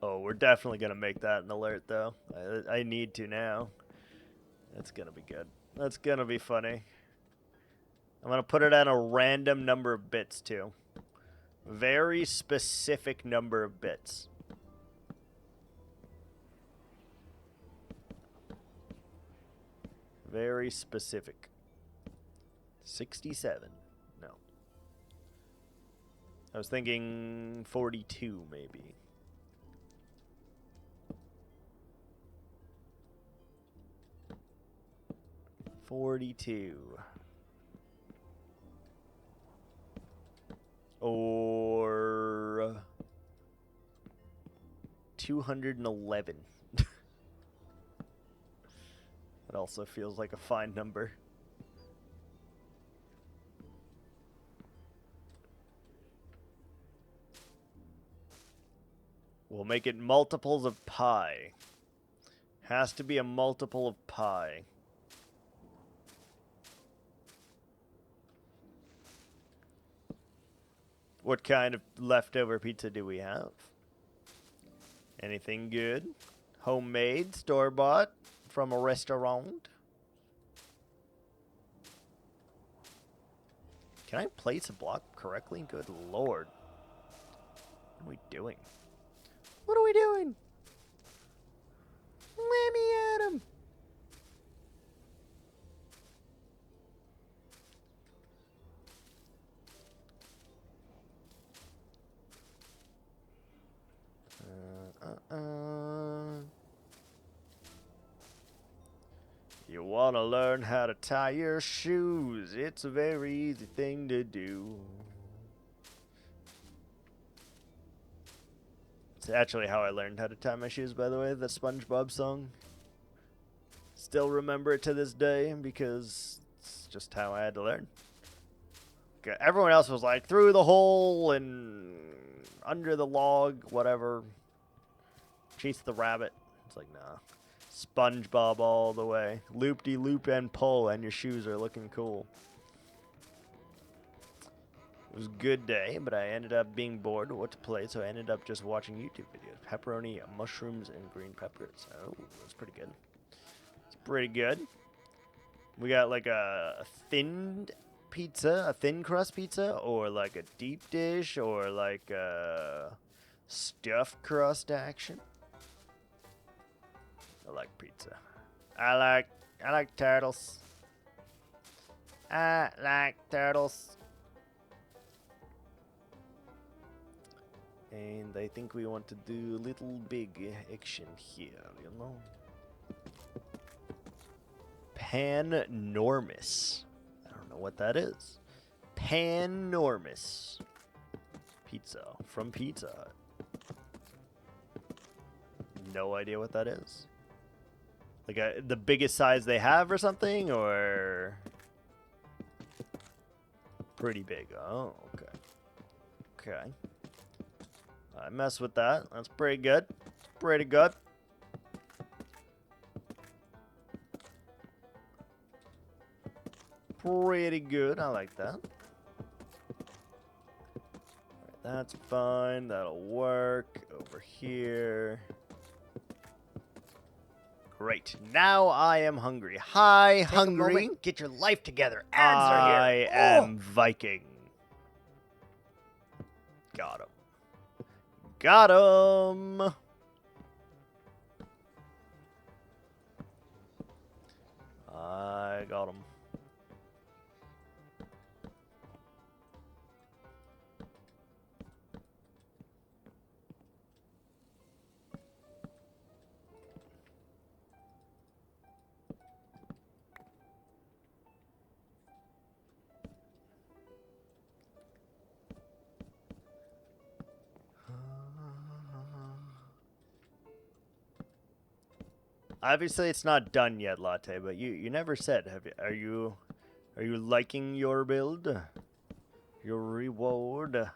Oh, we're definitely going to make that an alert, though. I need to now. That's going to be good. That's going to be funny. I'm going to put it at a random number of bits, too. Very specific number of bits. Very specific. 67. No. I was thinking 42, maybe. Or 211. That also feels like a fine number. We'll make it multiples of pi. Has to be a multiple of pi. What kind of leftover pizza do we have? Anything good? Homemade, store-bought, from a restaurant? Can I place a block correctly? Good lord. What are we doing? What are we doing? Let me at him. You want to learn how to tie your shoes. It's a very easy thing to do. It's actually how I learned how to tie my shoes, by the way, the SpongeBob song. Still remember it to this day because it's just how I had to learn. Okay, everyone else was like, through the hole and under the log, whatever. Chase the rabbit. It's like, nah. SpongeBob all the way. Loop-de-loop and pull, and your shoes are looking cool. It was a good day, but I ended up being bored with what to play, so I ended up just watching YouTube videos. Pepperoni, mushrooms, and green peppers. Oh, that's pretty good. It's pretty good. We got like a thin pizza, a thin crust pizza, or like a deep dish, or like a stuffed crust action. I like pizza. I like turtles. I like turtles. And I think we want to do a little big action here, you know. Panormous. I don't know what that is. Panormous. Pizza from Pizza Hut. No idea what that is. Like the biggest size they have or something, or pretty big. Oh, okay. Okay. I mess with that. That's pretty good. Pretty good. Pretty good. I like that. Alright, that's fine. That'll work. Over here. Great. Now I am hungry. Hi, Take hungry. a moment, get your life together. Ads are I here. am Viking. Got him. Got him. I got him. Obviously, it's not done yet, Latte. But you never said. Have you? Are you liking your build? Your reward?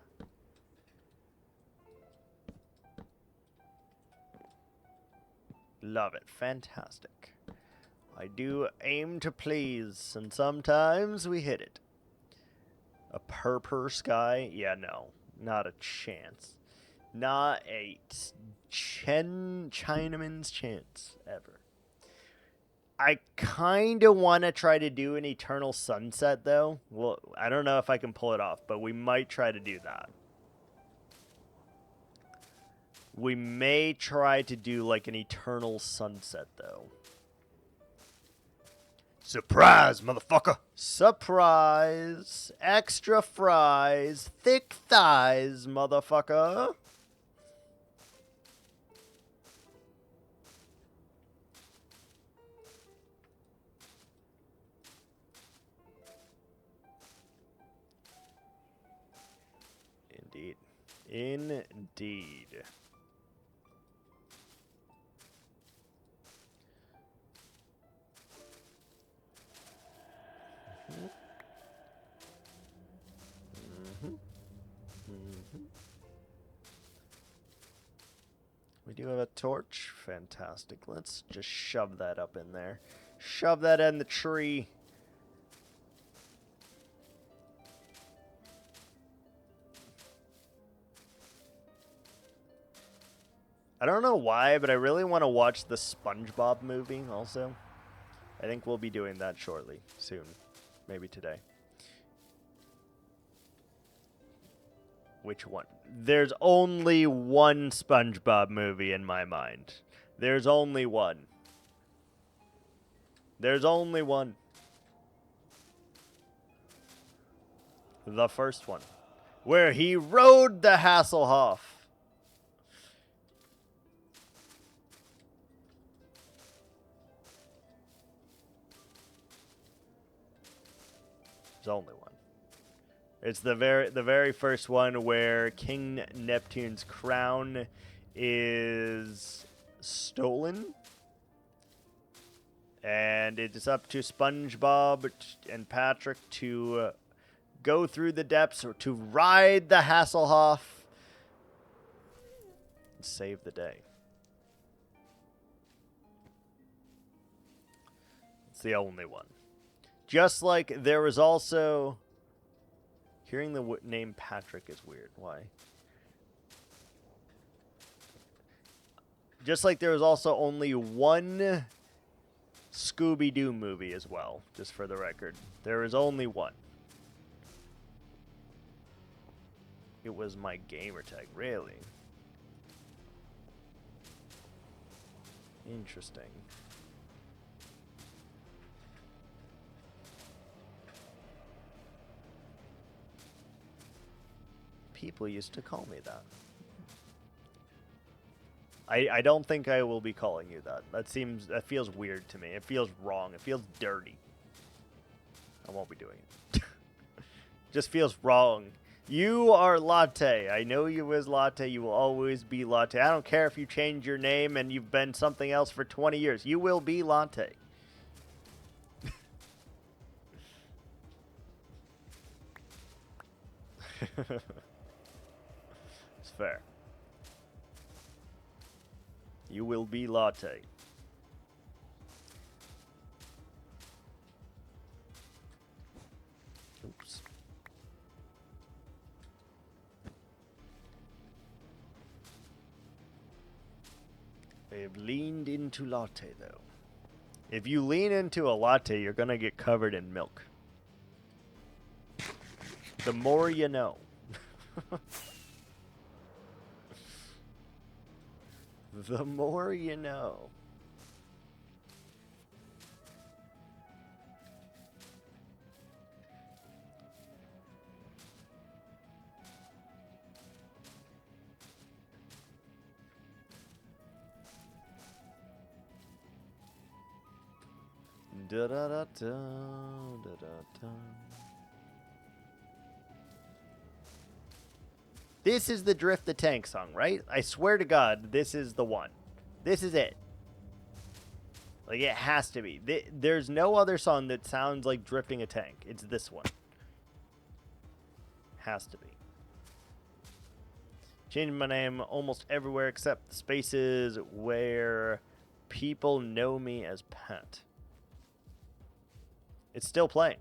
Love it. Fantastic. I do aim to please, and sometimes we hit it. A purple sky? Yeah, no. Not a chance. Not a Chinaman's chance ever. I kind of want to try to do an eternal sunset, though. Well, I don't know if I can pull it off, but we might try to do that. We may try to do like an eternal sunset, though. Surprise, motherfucker. Surprise! Extra fries, thick thighs, motherfucker. Indeed. Indeed. We do have a torch. Fantastic. Let's just shove that up in there. Shove that in the tree. I don't know why, but I really want to watch the SpongeBob movie also. I think we'll be doing that shortly. Soon. Maybe today. Which one? There's only one SpongeBob movie in my mind. There's only one. There's only one. The first one. Where he rode the Hasselhoff. There's only one. It's the very first one where King Neptune's crown is stolen And it is up to SpongeBob and Patrick to go through the depths or to ride the Hasselhoff and save the day. It's the only one. Just like there was also... Hearing the name Patrick is weird. Why? Just like there was also only one Scooby-Doo movie as well, just for the record. There is only one. It was my gamer tag, really? Interesting. People used to call me that. I don't think I will be calling you that. That feels weird to me. It feels wrong. It feels dirty. I won't be doing it. Just feels wrong. You are Latte. I know you as Latte. You will always be Latte. I don't care if you change your name and you've been something else for 20 years. You will be Latte. It's fair. You will be Latte. Oops. They have leaned into latte, though. If you lean into a latte, you're going to get covered in milk. The more you know. The more you know. Da da da da da da. This is the Drift the Tank song, right? I swear to God, this is the one. This is it. Like, it has to be. There's no other song that sounds like drifting a tank. It's this one. Has to be. Changing my name almost everywhere except the spaces where people know me as Pat. It's still playing.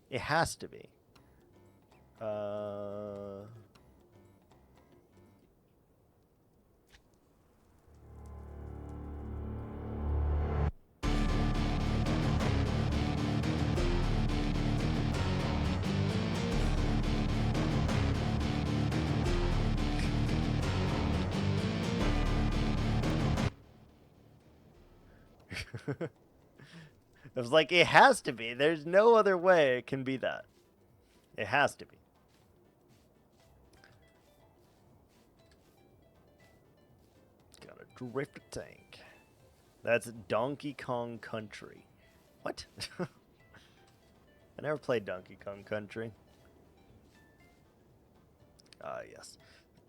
It has to be. I was like, it has to be. There's no other way it can be that. It has to be. Got a drift tank. That's Donkey Kong Country. What? I never played Donkey Kong Country. Ah, yes.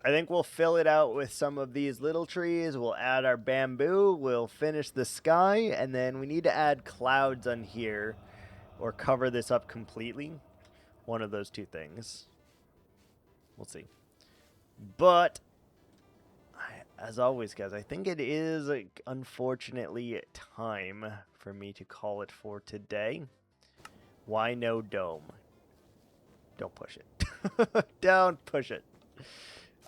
I think we'll fill it out with some of these little trees. We'll add our bamboo. We'll finish the sky. And then we need to add clouds on here or cover this up completely. One of those two things. We'll see. But, as always, guys, I think it is, unfortunately, time for me to call it for today. Why no dome? Don't push it. Don't push it.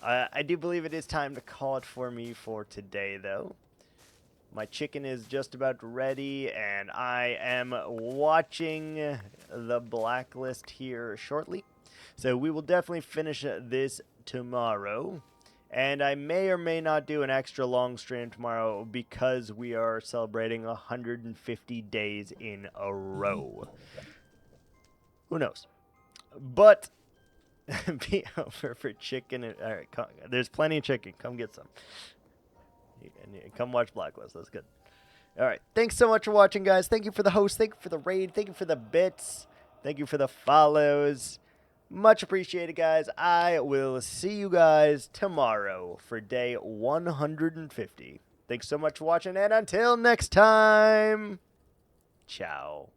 I do believe it is time to call it for me for today, though. My chicken is just about ready, and I am watching the blacklist here shortly. So we will definitely finish this tomorrow. And I may or may not do an extra long stream tomorrow because we are celebrating 150 days in a row. Who knows? But... be over for chicken. All right, there's plenty of chicken. Come get some. And come watch Blacklist. That's good. All right. Thanks so much for watching, guys. Thank you for the host. Thank you for the raid. Thank you for the bits. Thank you for the follows. Much appreciated, guys. I will see you guys tomorrow for day 150. Thanks so much for watching, and until next time, ciao.